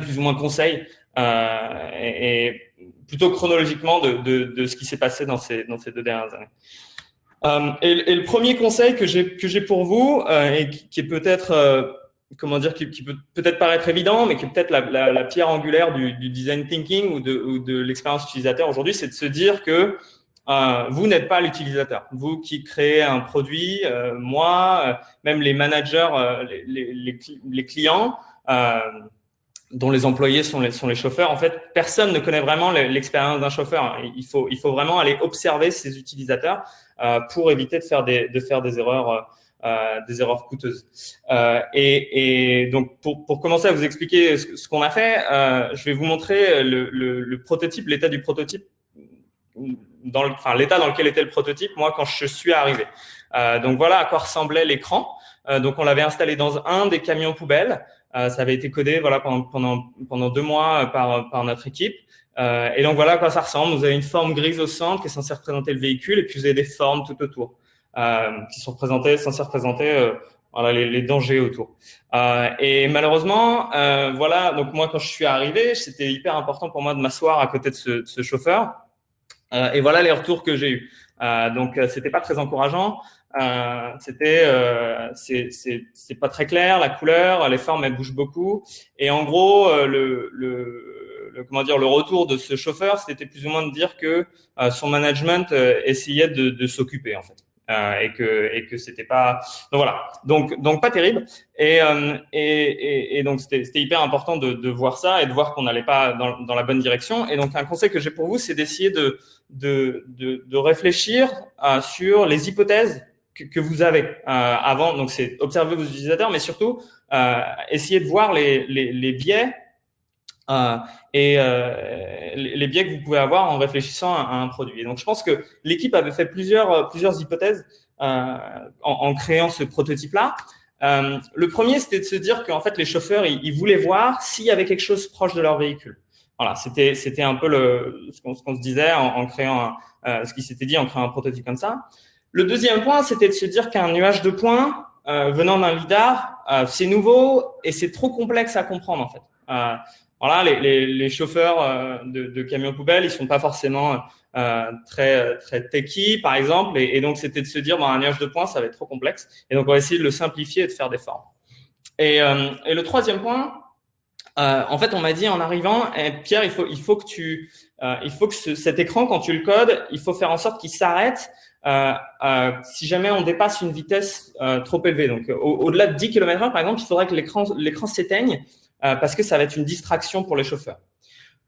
plus ou moins conseils et plutôt chronologiquement de ce qui s'est passé dans ces 2 dernières années. Et le premier conseil que j'ai pour vous, et qui est peut-être, qui peut peut-être paraître évident, mais qui est peut-être la pierre angulaire du design thinking ou de l'expérience utilisateur aujourd'hui, c'est de se dire que vous n'êtes pas l'utilisateur. Vous qui créez un produit, moi, même les managers, les clients, dont les employés sont les chauffeurs. En fait, personne ne connaît vraiment l'expérience d'un chauffeur. Il faut vraiment aller observer ses utilisateurs pour éviter de faire des erreurs coûteuses. Et donc, pour commencer à vous expliquer ce qu'on a fait, je vais vous montrer le prototype, l'état du prototype, l'état dans lequel était le prototype, moi, quand je suis arrivé. Donc, voilà à quoi ressemblait l'écran. Donc, on l'avait installé dans un des camions poubelles. Ça avait été codé pendant 2 mois par notre équipe. Et donc, voilà à quoi ça ressemble. Vous avez une forme grise au centre qui est censée représenter le véhicule, et puis vous avez des formes tout autour qui sont censées représenter les dangers autour. Et malheureusement, voilà. Donc, moi, quand je suis arrivé, c'était hyper important pour moi de m'asseoir à côté de ce chauffeur. Et voilà les retours que j'ai eus. Donc, c'était pas très encourageant. C'est pas très clair, la couleur, les formes elles bougent beaucoup, et en gros le retour de ce chauffeur, c'était plus ou moins de dire que son management essayait de s'occuper en fait, et que c'était pas, donc voilà, donc pas terrible, et donc c'était hyper important de voir ça et de voir qu'on n'allait pas dans la bonne direction. Et donc un conseil que j'ai pour vous, c'est d'essayer de réfléchir sur les hypothèses que vous avez avant. Donc c'est observer vos utilisateurs, mais surtout essayer de voir les biais les biais que vous pouvez avoir en réfléchissant à un produit. Et donc je pense que l'équipe avait fait plusieurs hypothèses en créant ce prototype-là. Le premier, c'était de se dire qu'en fait les chauffeurs ils voulaient voir s'il y avait quelque chose proche de leur véhicule. Voilà, c'était un peu ce qu'on se disait en créant ce qui s'était dit en créant un prototype comme ça. Le deuxième point, c'était de se dire qu'un nuage de points venant d'un lidar, c'est nouveau et c'est trop complexe à comprendre en fait. voilà, les chauffeurs de camions poubelles, ils sont pas forcément très techy, par exemple, et donc c'était de se dire, un nuage de points, ça va être trop complexe, et donc on va essayer de le simplifier et de faire des formes. Et le troisième point, en fait, on m'a dit en arrivant, Pierre, il faut que cet écran, quand tu le codes, il faut faire en sorte qu'il s'arrête si jamais on dépasse une vitesse trop élevée. Donc, au-delà de 10 km/h, par exemple, il faudrait que l'écran s'éteigne parce que ça va être une distraction pour les chauffeurs.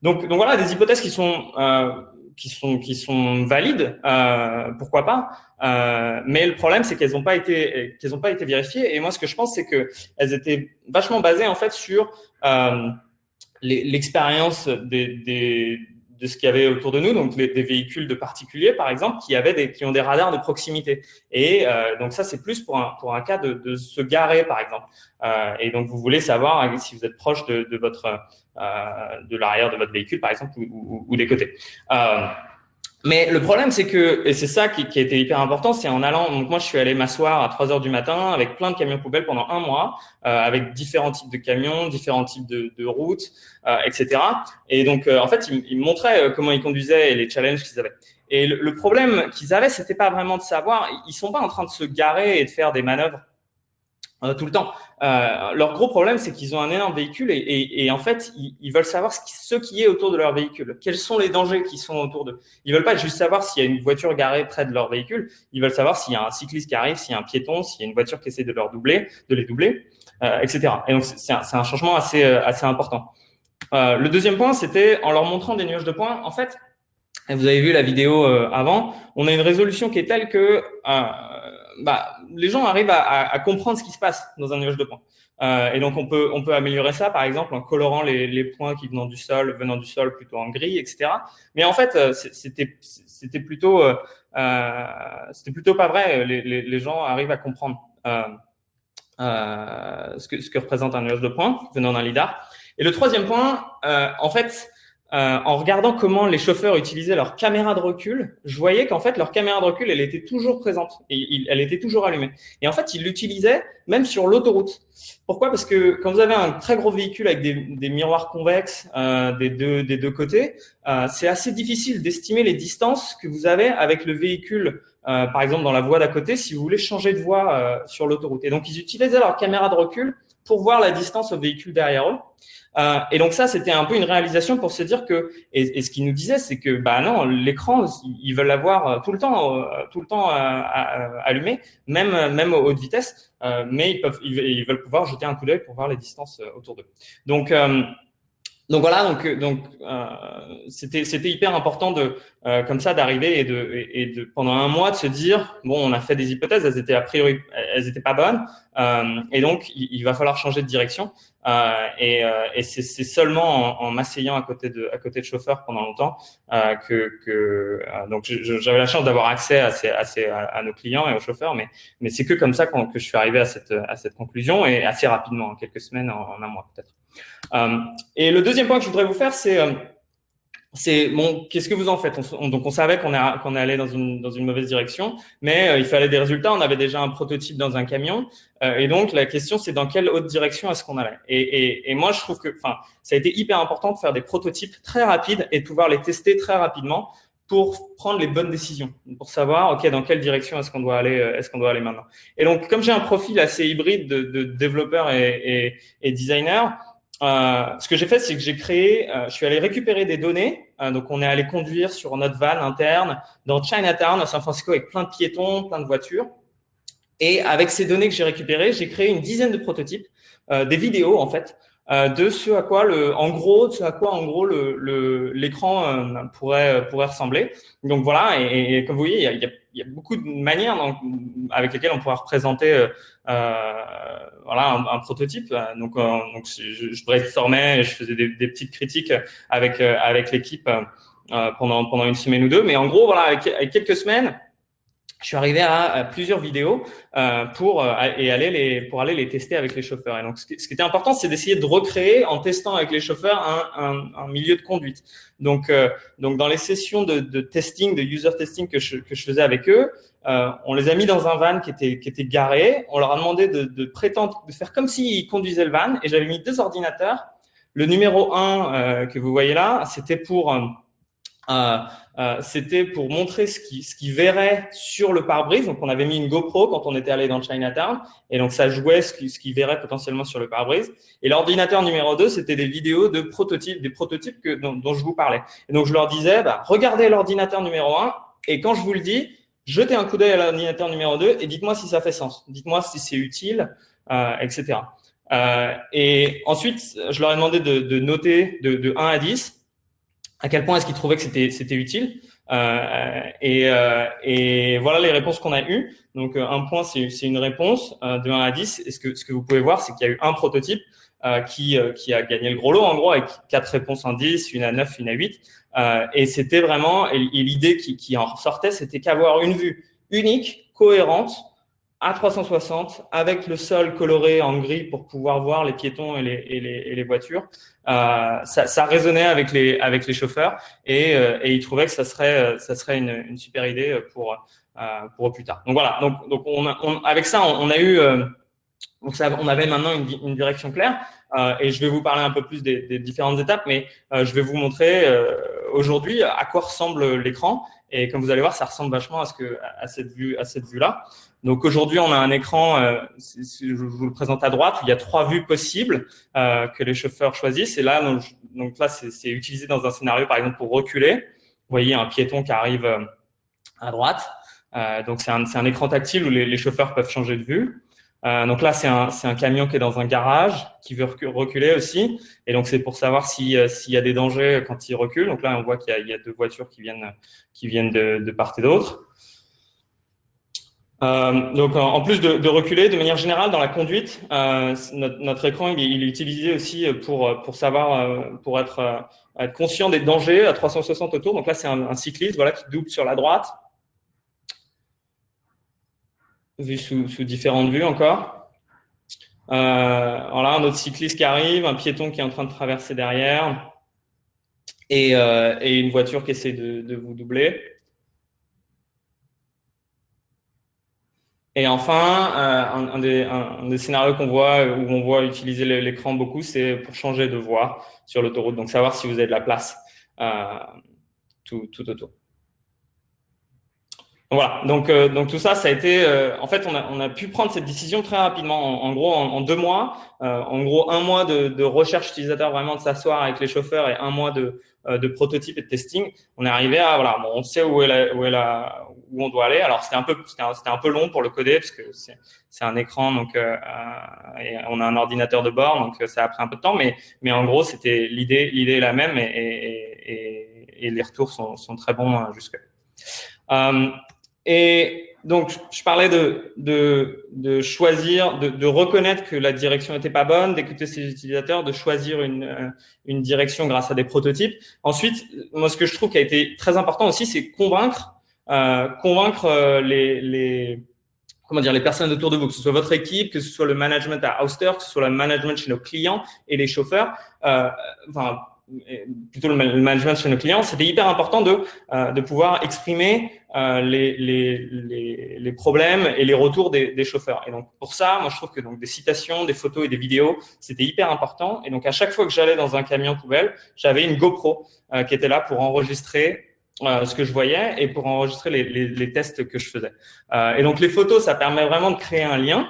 Donc voilà, des hypothèses qui sont valides, pourquoi pas. Mais le problème, c'est qu'elles n'ont pas été vérifiées. Et moi, ce que je pense, c'est que elles étaient vachement basées en fait sur l'expérience de ce qu'il y avait autour de nous, donc des véhicules de particuliers, par exemple, qui ont des radars de proximité. Et donc ça, c'est plus pour un cas de se garer, par exemple. Et donc vous voulez savoir si vous êtes proche de l'arrière de votre véhicule, par exemple, ou des côtés. Mais le problème, c'est que, et c'est ça qui a été hyper important, c'est en allant, donc moi je suis allé m'asseoir à 3 heures du matin avec plein de camions poubelles pendant 1 mois, avec différents types de camions, différents types de routes, etc. Et donc en fait, ils me montraient comment ils conduisaient et les challenges qu'ils avaient. Et le problème qu'ils avaient, c'était pas vraiment de savoir, ils sont pas en train de se garer et de faire des manœuvres tout le temps. Leur gros problème, c'est qu'ils ont un énorme véhicule et en fait, ils veulent savoir ce qui est autour de leur véhicule. Quels sont les dangers qui sont autour d'eux. Ils veulent pas juste savoir s'il y a une voiture garée près de leur véhicule. Ils veulent savoir s'il y a un cycliste qui arrive, s'il y a un piéton, s'il y a une voiture qui essaie de les doubler, etc. Et donc, c'est un changement assez important. Le deuxième point, c'était en leur montrant des nuages de points. En fait, vous avez vu la vidéo avant, on a une résolution qui est telle que les gens arrivent à comprendre ce qui se passe dans un nuage de points. Et donc on peut améliorer ça, par exemple, en colorant les points qui venant du sol plutôt en gris, etc. Mais en fait, c'était plutôt pas vrai. Les gens arrivent à comprendre ce que représente un nuage de points venant d'un lidar. Et le troisième point, en fait, en regardant comment les chauffeurs utilisaient leur caméra de recul, je voyais qu'en fait, leur caméra de recul, elle était toujours présente et elle était toujours allumée. Et en fait, ils l'utilisaient même sur l'autoroute. Pourquoi ? Parce que quand vous avez un très gros véhicule avec des miroirs convexes des deux côtés, c'est assez difficile d'estimer les distances que vous avez avec le véhicule, par exemple dans la voie d'à côté, si vous voulez changer de voie sur l'autoroute. Et donc, ils utilisaient leur caméra de recul pour voir la distance au véhicule derrière eux. Et donc ça, c'était un peu une réalisation pour se dire que, et ce qu'ils nous disaient, c'est que non, l'écran, ils veulent l'avoir tout le temps allumé, même aux hautes vitesses, mais ils veulent pouvoir jeter un coup d'œil pour voir les distances autour d'eux. Donc voilà, donc c'était hyper important comme ça d'arriver et de pendant 1 mois de se dire bon, on a fait des hypothèses, elles étaient a priori elles étaient pas bonnes, et donc il va falloir changer de direction. Et c'est seulement en m'asseyant à côté de chauffeurs pendant longtemps donc j'avais la chance d'avoir accès à nos clients et aux chauffeurs, mais c'est que comme ça que je suis arrivé à cette conclusion, et assez rapidement, en quelques semaines, en 1 mois peut-être. Et le deuxième point que je voudrais vous faire, c'est bon, qu'est-ce que vous en faites ? Donc on savait qu'on allait dans une mauvaise direction, mais il fallait des résultats. On avait déjà un prototype dans un camion, et donc la question, c'est dans quelle autre direction est-ce qu'on allait ? Et moi, je trouve que, ça a été hyper important de faire des prototypes très rapides et de pouvoir les tester très rapidement pour prendre les bonnes décisions, pour savoir ok, dans quelle direction est-ce qu'on doit aller maintenant. Et donc, comme j'ai un profil assez hybride de développeur et designer, ce que j'ai fait, c'est que je suis allé récupérer des données. Donc, on est allé conduire sur notre van interne dans Chinatown, à San Francisco, avec plein de piétons, plein de voitures. Et avec ces données que j'ai récupérées, j'ai créé une dizaine de prototypes, des vidéos en fait, de ce à quoi l'écran pourrait ressembler. Donc voilà, et comme vous voyez, il y a beaucoup de manières avec lesquelles on pourra représenter un prototype. Donc je brainstormais, je faisais des petites critiques avec l'équipe pendant 1 semaine ou 2. Mais en gros, voilà, avec quelques semaines, je suis arrivé à plusieurs vidéos pour aller les tester avec les chauffeurs. Et donc, ce qui était important, c'est d'essayer de recréer, en testant avec les chauffeurs, un milieu de conduite. Donc dans les sessions de testing, de user testing que je faisais avec eux, on les a mis dans un van qui était garé. On leur a demandé de prétendre, de faire comme s'ils conduisaient le van. Et j'avais mis 2 ordinateurs, Le numéro 1 que vous voyez là, c'était pour montrer ce qu'il verrait sur le pare-brise. Donc, on avait mis une GoPro quand on était allé dans Chinatown. Et donc, ça jouait ce qu'il verrait potentiellement sur le pare-brise. Et l'ordinateur numéro 2, c'était des vidéos de prototypes, des prototypes dont je vous parlais. Et donc, je leur disais, regardez l'ordinateur numéro 1. Et quand je vous le dis, jetez un coup d'œil à l'ordinateur numéro 2 et dites-moi si ça fait sens. Dites-moi si c'est utile, etc. Et ensuite, je leur ai demandé de noter de 1 à 10 à quel point est-ce qu'ils trouvaient que c'était utile. Et voilà les réponses qu'on a eues. Donc, un point, c'est une réponse de 1 à 10. Et ce que vous pouvez voir, c'est qu'il y a eu un prototype qui a gagné le gros lot, en gros, avec 4 réponses en 10, une à 9, une à 8. Et c'était vraiment, et l'idée qui en ressortait, c'était qu'avoir une vue unique, cohérente, à 360, avec le sol coloré en gris pour pouvoir voir les piétons et les voitures, ça résonnait avec les chauffeurs et ils trouvaient que ça serait une super idée pour plus tard. Donc voilà. Donc avec ça, on a eu on avait maintenant une direction claire et je vais vous parler un peu plus des différentes étapes, mais je vais vous montrer aujourd'hui à quoi ressemble l'écran. Et comme vous allez voir, ça ressemble vachement à cette vue-là. Donc aujourd'hui, on a un écran, je vous le présente à droite, où il y a 3 vues possibles que les chauffeurs choisissent. Et là, donc là, c'est utilisé dans un scénario, par exemple, pour reculer. Vous voyez un piéton qui arrive à droite. Donc c'est un écran tactile où les chauffeurs peuvent changer de vue. Donc là, c'est un camion qui est dans un garage, qui veut reculer aussi. Et donc, c'est pour savoir s'il y a des dangers quand il recule. Donc là, on voit qu'il y a 2 voitures qui viennent de part et d'autre. Donc, en plus de reculer, de manière générale, dans la conduite, notre écran, il est utilisé aussi pour savoir, pour être conscient des dangers à 360 autour. Donc là, c'est un cycliste, voilà, qui double sur la droite. Vu sous différentes vues encore. Voilà, un autre cycliste qui arrive, un piéton qui est en train de traverser derrière et une voiture qui essaie de vous doubler. Et enfin, un des scénarios qu'on voit, où on voit utiliser l'écran beaucoup, c'est pour changer de voie sur l'autoroute, donc savoir si vous avez de la place tout autour. Voilà, donc tout ça a été, en fait, on a pu prendre cette décision très rapidement. En gros, en 2 mois, en gros 1 mois de recherche utilisateur, vraiment de s'asseoir avec les chauffeurs, et 1 mois de prototype et de testing. On est arrivé à, voilà, bon, on sait où on doit aller. Alors c'était un peu long pour le coder parce que c'est un écran, donc et on a un ordinateur de bord, donc ça a pris un peu de temps, mais en gros c'était l'idée est la même et les retours sont très bons jusque-là. Et donc, je parlais de choisir, de reconnaître que la direction n'était pas bonne, d'écouter ses utilisateurs, de choisir une direction grâce à des prototypes. Ensuite, moi, ce que je trouve qui a été très important aussi, c'est convaincre les personnes autour de vous, que ce soit votre équipe, que ce soit le management à Ouster, que ce soit le management chez nos clients et les chauffeurs, plutôt le management chez nos clients, c'était hyper important de pouvoir exprimer les problèmes et les retours des chauffeurs. Et donc pour ça, moi je trouve que donc des citations, des photos et des vidéos, c'était hyper important. Et donc à chaque fois que j'allais dans un camion poubelle, j'avais une GoPro qui était là pour enregistrer ce que je voyais et pour enregistrer les tests que je faisais. Et donc les photos, ça permet vraiment de créer un lien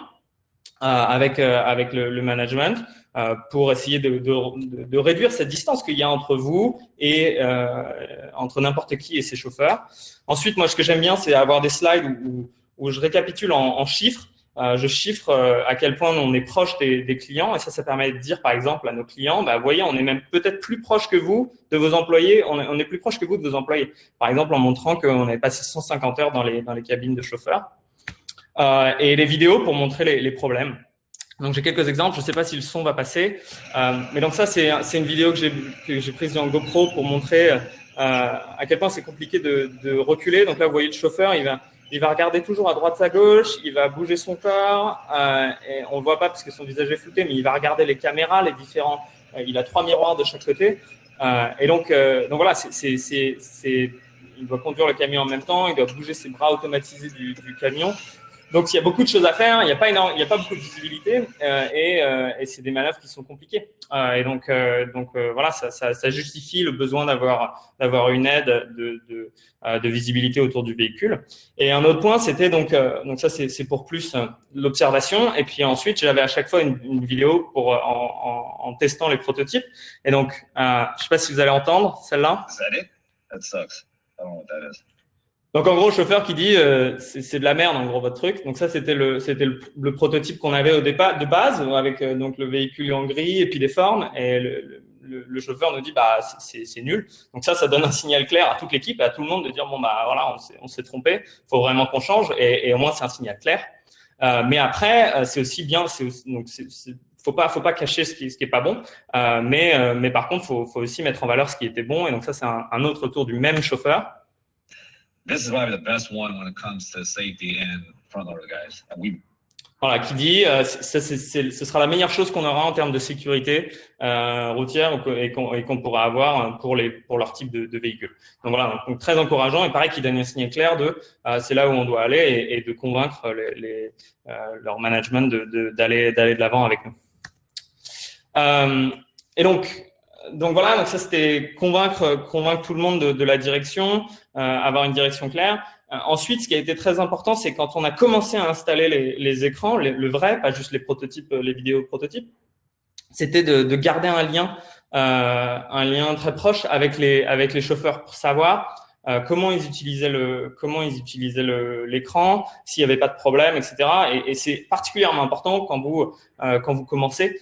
avec le management pour essayer de réduire cette distance qu'il y a entre vous et entre n'importe qui et ses chauffeurs. Ensuite, moi, ce que j'aime bien, c'est avoir des slides où je récapitule en chiffres. Je chiffre à quel point on est proche des clients et ça permet de dire, par exemple, à nos clients, vous voyez, on est même peut-être plus proche que vous de vos employés, on est plus proche que vous de vos employés. Par exemple, en montrant qu'on avait passé 150 heures dans les cabines de chauffeurs. Et les vidéos pour montrer les problèmes. Donc, j'ai quelques exemples. Je ne sais pas si le son va passer. Mais donc, ça, c'est une vidéo que j'ai prise en GoPro pour montrer à quel point c'est compliqué de reculer. Donc là, vous voyez le chauffeur, il va regarder toujours à droite à gauche, il va bouger son corps. Et on ne le voit pas parce que son visage est flouté, mais il va regarder les caméras, les différents. Il a 3 miroirs de chaque côté. Et donc voilà, il doit conduire le camion en même temps, il doit bouger ses bras automatisés du camion. Donc, il y a beaucoup de choses à faire. Il n'y a pas énorme, il y a pas beaucoup de visibilité et c'est des manœuvres qui sont compliquées. Et donc voilà, ça justifie le besoin d'avoir une aide de visibilité autour du véhicule. Et un autre point, c'était donc ça c'est pour plus l'observation. Et puis ensuite, j'avais à chaque fois une vidéo pour en testant les prototypes. Et donc, je sais pas si vous allez entendre celle-là. Is that it? That sucks. I don't know what that is. Donc en gros, le chauffeur qui dit c'est de la merde en gros votre truc. Donc ça c'était le prototype qu'on avait au départ de base avec donc le véhicule en gris et puis les formes et le chauffeur nous dit bah c'est nul. Donc ça donne un signal clair à toute l'équipe et à tout le monde de dire bon bah voilà on s'est trompé, faut vraiment qu'on change et au moins c'est un signal clair. Mais après c'est aussi bien donc faut pas cacher ce qui est pas bon, mais par contre faut aussi mettre en valeur ce qui était bon et donc ça c'est un autre tour du même chauffeur. This is probably the best one when it comes to safety and front loader guys. Voilà, qui dit ce sera la meilleure chose qu'on aura en termes de sécurité routière et qu'on pourra avoir pour leur type de véhicule. Donc voilà, donc très encourageant et pareil qui donne un signal clair de c'est là où on doit aller et de convaincre leur management d'aller de l'avant avec nous. Et donc voilà, donc ça c'était convaincre tout le monde de la direction, avoir une direction claire. Ensuite, ce qui a été très important, c'est quand on a commencé à installer les écrans, le vrai, pas juste les prototypes, les vidéos prototypes, c'était de garder un lien très proche avec les chauffeurs pour savoir comment ils utilisaient l'écran, s'il n'y avait pas de problème, etc. Et c'est particulièrement important quand vous commencez.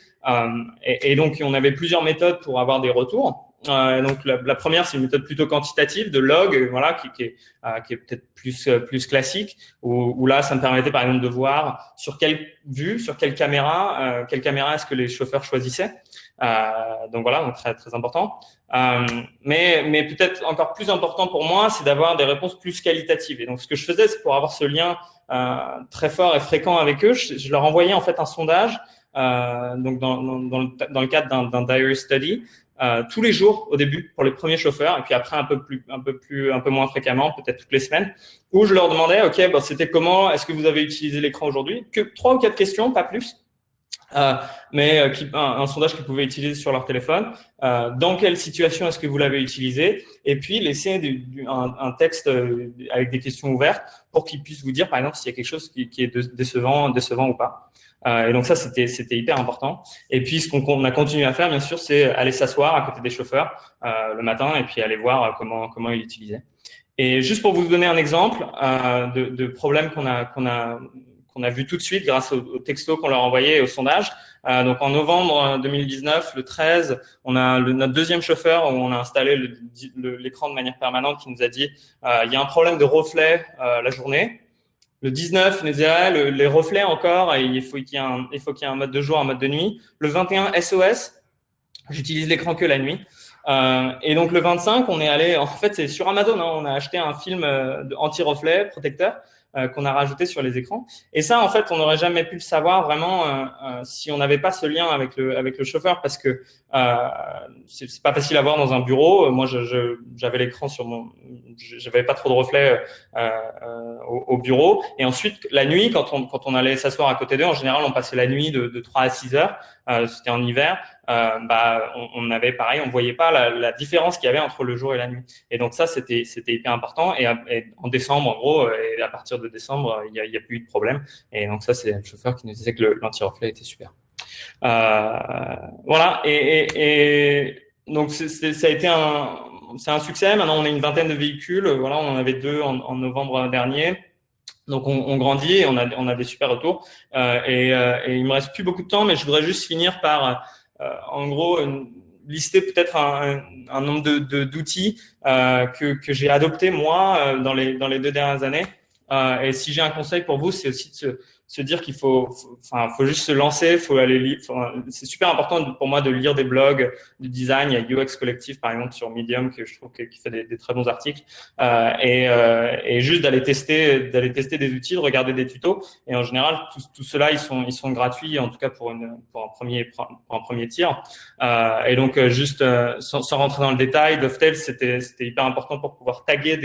Et donc, on avait plusieurs méthodes pour avoir des retours. Donc, la première, c'est une méthode plutôt quantitative de log, voilà, qui est peut-être plus classique, où là, ça me permettait par exemple de voir sur quelle caméra est-ce que les chauffeurs choisissaient. Donc voilà, donc très très important. Mais peut-être encore plus important pour moi, c'est d'avoir des réponses plus qualitatives. Et donc, ce que je faisais, c'est pour avoir ce lien très fort et fréquent avec eux, je leur envoyais en fait un sondage. Donc dans le cadre d'un diary study tous les jours au début pour les premiers chauffeurs et puis après un peu moins fréquemment, peut-être toutes les semaines, où je leur demandais ok c'était comment, est-ce que vous avez utilisé l'écran aujourd'hui, que 3 ou 4 questions, pas plus. Mais un sondage qu'ils pouvaient utiliser sur leur téléphone. Dans quelle situation est-ce que vous l'avez utilisé? Et puis laisser un texte avec des questions ouvertes pour qu'ils puissent vous dire, par exemple, s'il y a quelque chose qui est décevant ou pas. Et donc ça, c'était hyper important. Et puis ce qu'on a continué à faire, bien sûr, c'est aller s'asseoir à côté des chauffeurs le matin et puis aller voir comment ils l'utilisaient. Et juste pour vous donner un exemple de problème qu'on a vu tout de suite grâce au texto qu'on leur envoyait et au sondage. Donc en novembre 2019, le 13, on a notre deuxième chauffeur où on a installé l'écran de manière permanente qui nous a dit il y a un problème de reflet la journée. Le 19, il nous disait les reflets encore, et il faut qu'il y ait un mode de jour, un mode de nuit. Le 21, SOS, j'utilise l'écran que la nuit. Et donc le 25, on est allé, en fait c'est sur Amazon, hein, on a acheté un film anti-reflet protecteur qu'on a rajouté sur les écrans. Et ça, en fait, on n'aurait jamais pu le savoir vraiment si on n'avait pas ce lien avec le chauffeur, parce que c'est pas facile à voir dans un bureau. Moi, j'avais l'écran j'avais pas trop de reflets au bureau. Et ensuite, la nuit, quand on allait s'asseoir à côté d'eux, en général, on passait la nuit de 3 à 6 heures. C'était en hiver. On avait pareil, on voyait pas la différence qu'il y avait entre le jour et la nuit. Et donc ça, c'était hyper important. Et en décembre, en gros, et à partir de décembre, il y a plus eu de problème. Et donc ça, c'est le chauffeur qui nous disait que l'anti-reflet était super. Voilà. Et donc ça a été c'est un succès. Maintenant, on a une vingtaine de véhicules. Voilà, on en avait 2 en novembre dernier. Donc on grandit et on a des super retours. Et il me reste plus beaucoup de temps, mais je voudrais juste finir par en gros lister peut-être un nombre d'outils que j'ai adoptés moi dans les 2 dernières années. Et si j'ai un conseil pour vous, c'est aussi de se dire qu'il faut juste se lancer, faut aller lire. C'est super important pour moi de lire des blogs de design. Il y a UX Collective par exemple sur Medium que je trouve qui fait des très bons articles. Et juste d'aller tester des outils, de regarder des tutos. Et en général, tout cela ils sont gratuits, en tout cas pour un premier tir. Et donc juste sans rentrer dans le détail, Dovetail c'était hyper important pour pouvoir taguer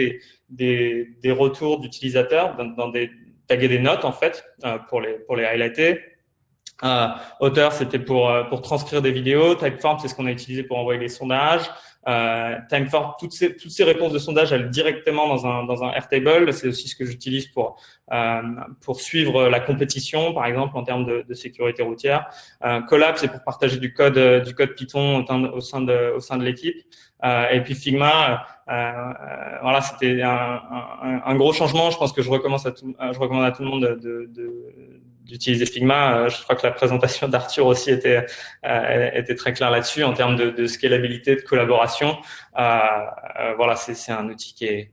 des retours d'utilisateurs dans des taguer des notes en fait pour les highlighter. Auteur, c'était pour transcrire des vidéos. Typeform, c'est ce qu'on a utilisé pour envoyer les sondages. Timeform, toutes ces réponses de sondage, elles directement dans un Airtable. C'est aussi ce que j'utilise pour suivre la compétition, par exemple, en termes de sécurité routière. Collab, c'est pour partager du code Python au sein de l'équipe. Et puis Figma, voilà, c'était un gros changement. Je pense que je recommande à tout le monde d'utiliser Figma. Je crois que la présentation d'Arthur aussi était très claire là-dessus en termes de scalabilité, de collaboration. Voilà, c'est un outil qui est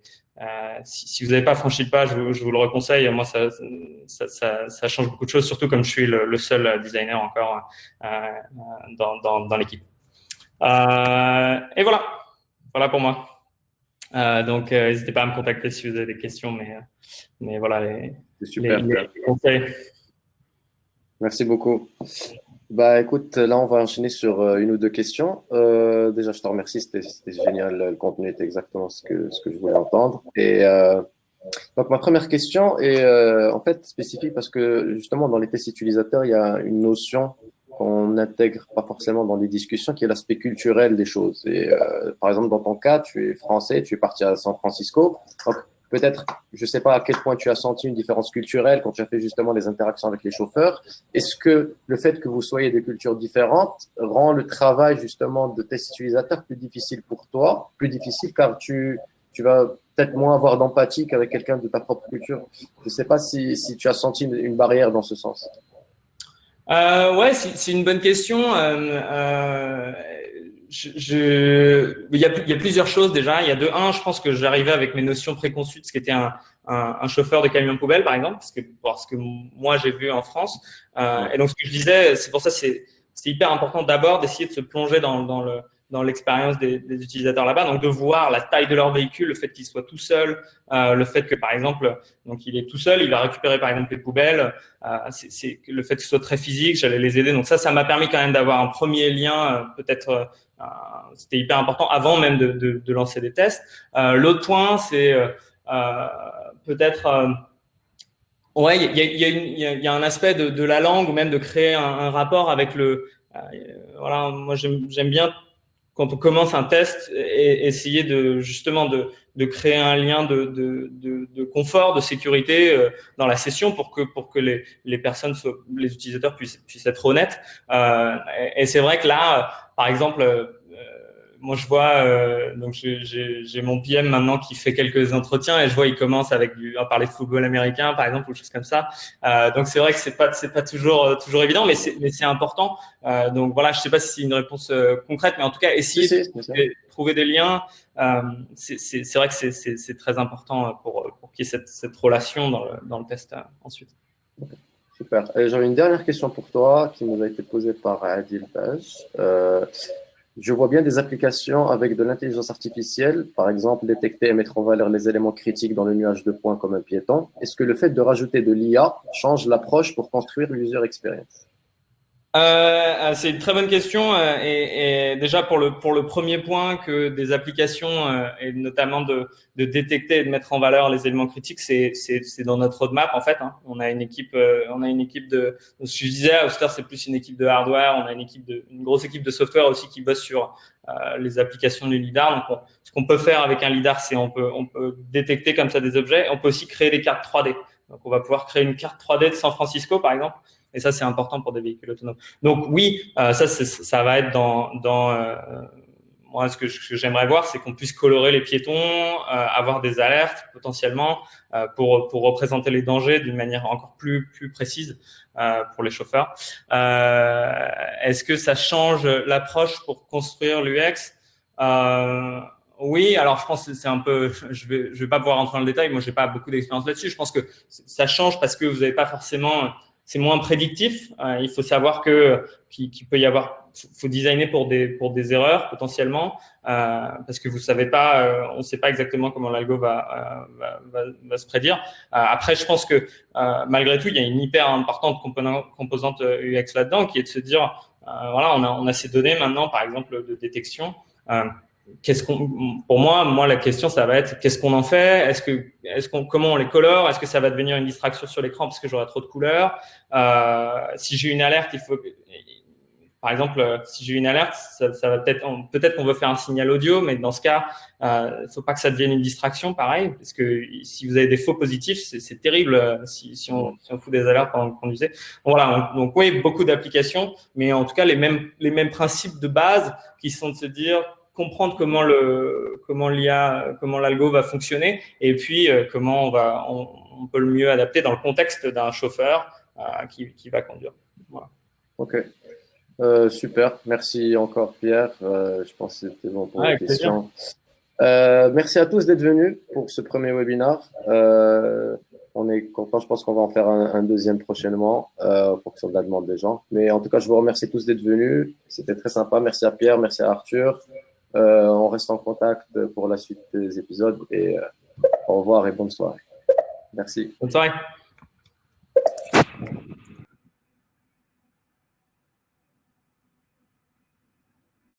si vous n'avez pas franchi le pas, je vous le reconseille. Moi, ça change beaucoup de choses, surtout comme je suis le seul designer encore dans l'équipe. Et voilà pour moi. Donc, n'hésitez pas à me contacter si vous avez des questions, mais voilà les conseils. Merci beaucoup. Bah, écoute, là, on va enchaîner sur une ou deux questions. Déjà, je te remercie, c'était génial. Le contenu était exactement ce que je voulais entendre. Et donc, ma première question est en fait spécifique parce que justement, dans les tests utilisateurs, il y a une notion qu'on n'intègre pas forcément dans les discussions, qui est l'aspect culturel des choses. Et par exemple, dans ton cas, tu es français, tu es parti à San Francisco. Donc, peut-être, je ne sais pas à quel point tu as senti une différence culturelle quand tu as fait justement les interactions avec les chauffeurs. Est-ce que le fait que vous soyez de cultures différentes rend le travail justement de test utilisateur plus difficile pour toi, plus difficile car tu vas peut-être moins avoir d'empathie qu'avec quelqu'un de ta propre culture. Je ne sais pas si tu as senti une barrière dans ce sens. Ouais, c'est une bonne question. Il y a plusieurs choses déjà. Il y a je pense que j'arrivais avec mes notions préconçues de ce qu'était un chauffeur de camion poubelle, par exemple, parce que moi j'ai vu en France. Et donc ce que je disais, c'est pour ça c'est hyper important d'abord d'essayer de se plonger dans l'expérience des utilisateurs là-bas, donc de voir la taille de leur véhicule, le fait qu'il soit tout seul, le fait que par exemple, donc il est tout seul, il va récupérer par exemple les poubelles, c'est le fait que ce soit très physique, j'allais les aider, donc ça m'a permis quand même d'avoir un premier lien, peut-être c'était hyper important avant même de lancer des tests. L'autre point, c'est peut-être ouais, il y a un aspect de la langue ou même de créer un rapport avec voilà, moi j'aime bien quand on commence un test et essayer justement de créer un lien de confort, de sécurité dans la session pour que les personnes les utilisateurs puissent être honnêtes. Et c'est vrai que là, par exemple, moi je vois donc j'ai mon PM maintenant qui fait quelques entretiens et je vois il commence à parler de football américain par exemple ou choses comme ça. Donc c'est vrai que c'est pas toujours évident, mais c'est important. Donc voilà, je sais pas si c'est une réponse concrète, mais en tout cas essayer de trouver des liens. C'est vrai que c'est très important pour qu'il y ait cette relation dans le test ensuite. Super. J'avais une dernière question pour toi qui nous a été posée par Adil Page. Je vois bien des applications avec de l'intelligence artificielle, par exemple détecter et mettre en valeur les éléments critiques dans le nuage de points comme un piéton. Est-ce que le fait de rajouter de l'IA change l'approche pour construire l'user experience? C'est une très bonne question et déjà pour le premier point que des applications et notamment de détecter et de mettre en valeur les éléments critiques, c'est dans notre roadmap en fait. Hein. On a une équipe de, je disais, Ouster c'est plus une équipe de hardware, on a une grosse équipe de software aussi qui bosse sur les applications du lidar. Donc ce qu'on peut faire avec un lidar, c'est on peut détecter comme ça des objets. On peut aussi créer des cartes 3D. Donc on va pouvoir créer une carte 3D de San Francisco par exemple. Et ça, c'est important pour des véhicules autonomes. Donc oui, ça va être dans moi, ce que j'aimerais voir, c'est qu'on puisse colorer les piétons, avoir des alertes potentiellement pour représenter les dangers d'une manière encore plus précise pour les chauffeurs. Est-ce que ça change l'approche pour construire l'UX? Oui, alors je pense que c'est un peu, je vais pas pouvoir rentrer dans le détail. Moi, j'ai pas beaucoup d'expérience là-dessus. Je pense que ça change parce que vous n'avez pas forcément, c'est moins prédictif. Il faut savoir qu'il peut y avoir, faut designer pour des erreurs potentiellement parce que vous savez pas, on sait pas exactement comment l'algo va se prédire. Après, je pense que malgré tout, il y a une hyper importante composante UX là-dedans qui est de se dire, voilà, on a ces données maintenant, par exemple de détection. pour moi, la question, ça va être qu'est-ce qu'on en fait? Comment on les colore? Est-ce que ça va devenir une distraction sur l'écran parce que j'aurai trop de couleurs? Si j'ai une alerte, par exemple, si j'ai une alerte, ça va peut-être qu'on veut faire un signal audio, mais dans ce cas, faut pas que ça devienne une distraction, pareil, parce que si vous avez des faux positifs, c'est terrible si on fout des alertes pendant que vous conduisez. Voilà, donc oui, beaucoup d'applications, mais en tout cas les mêmes principes de base qui sont de se dire comprendre comment l'algo va fonctionner, et puis comment on peut le mieux adapter dans le contexte d'un chauffeur qui va conduire. Voilà. Ok. Super, merci encore Pierre. Je pense que c'était bon pour les questions. Merci à tous d'être venus pour ce premier webinaire. On est content, je pense qu'on va en faire un deuxième prochainement en fonction de la demande des gens. Mais en tout cas, je vous remercie tous d'être venus. C'était très sympa. Merci à Pierre, merci à Arthur. On reste en contact pour la suite des épisodes et au revoir et bonne soirée. Merci. Bonne soirée.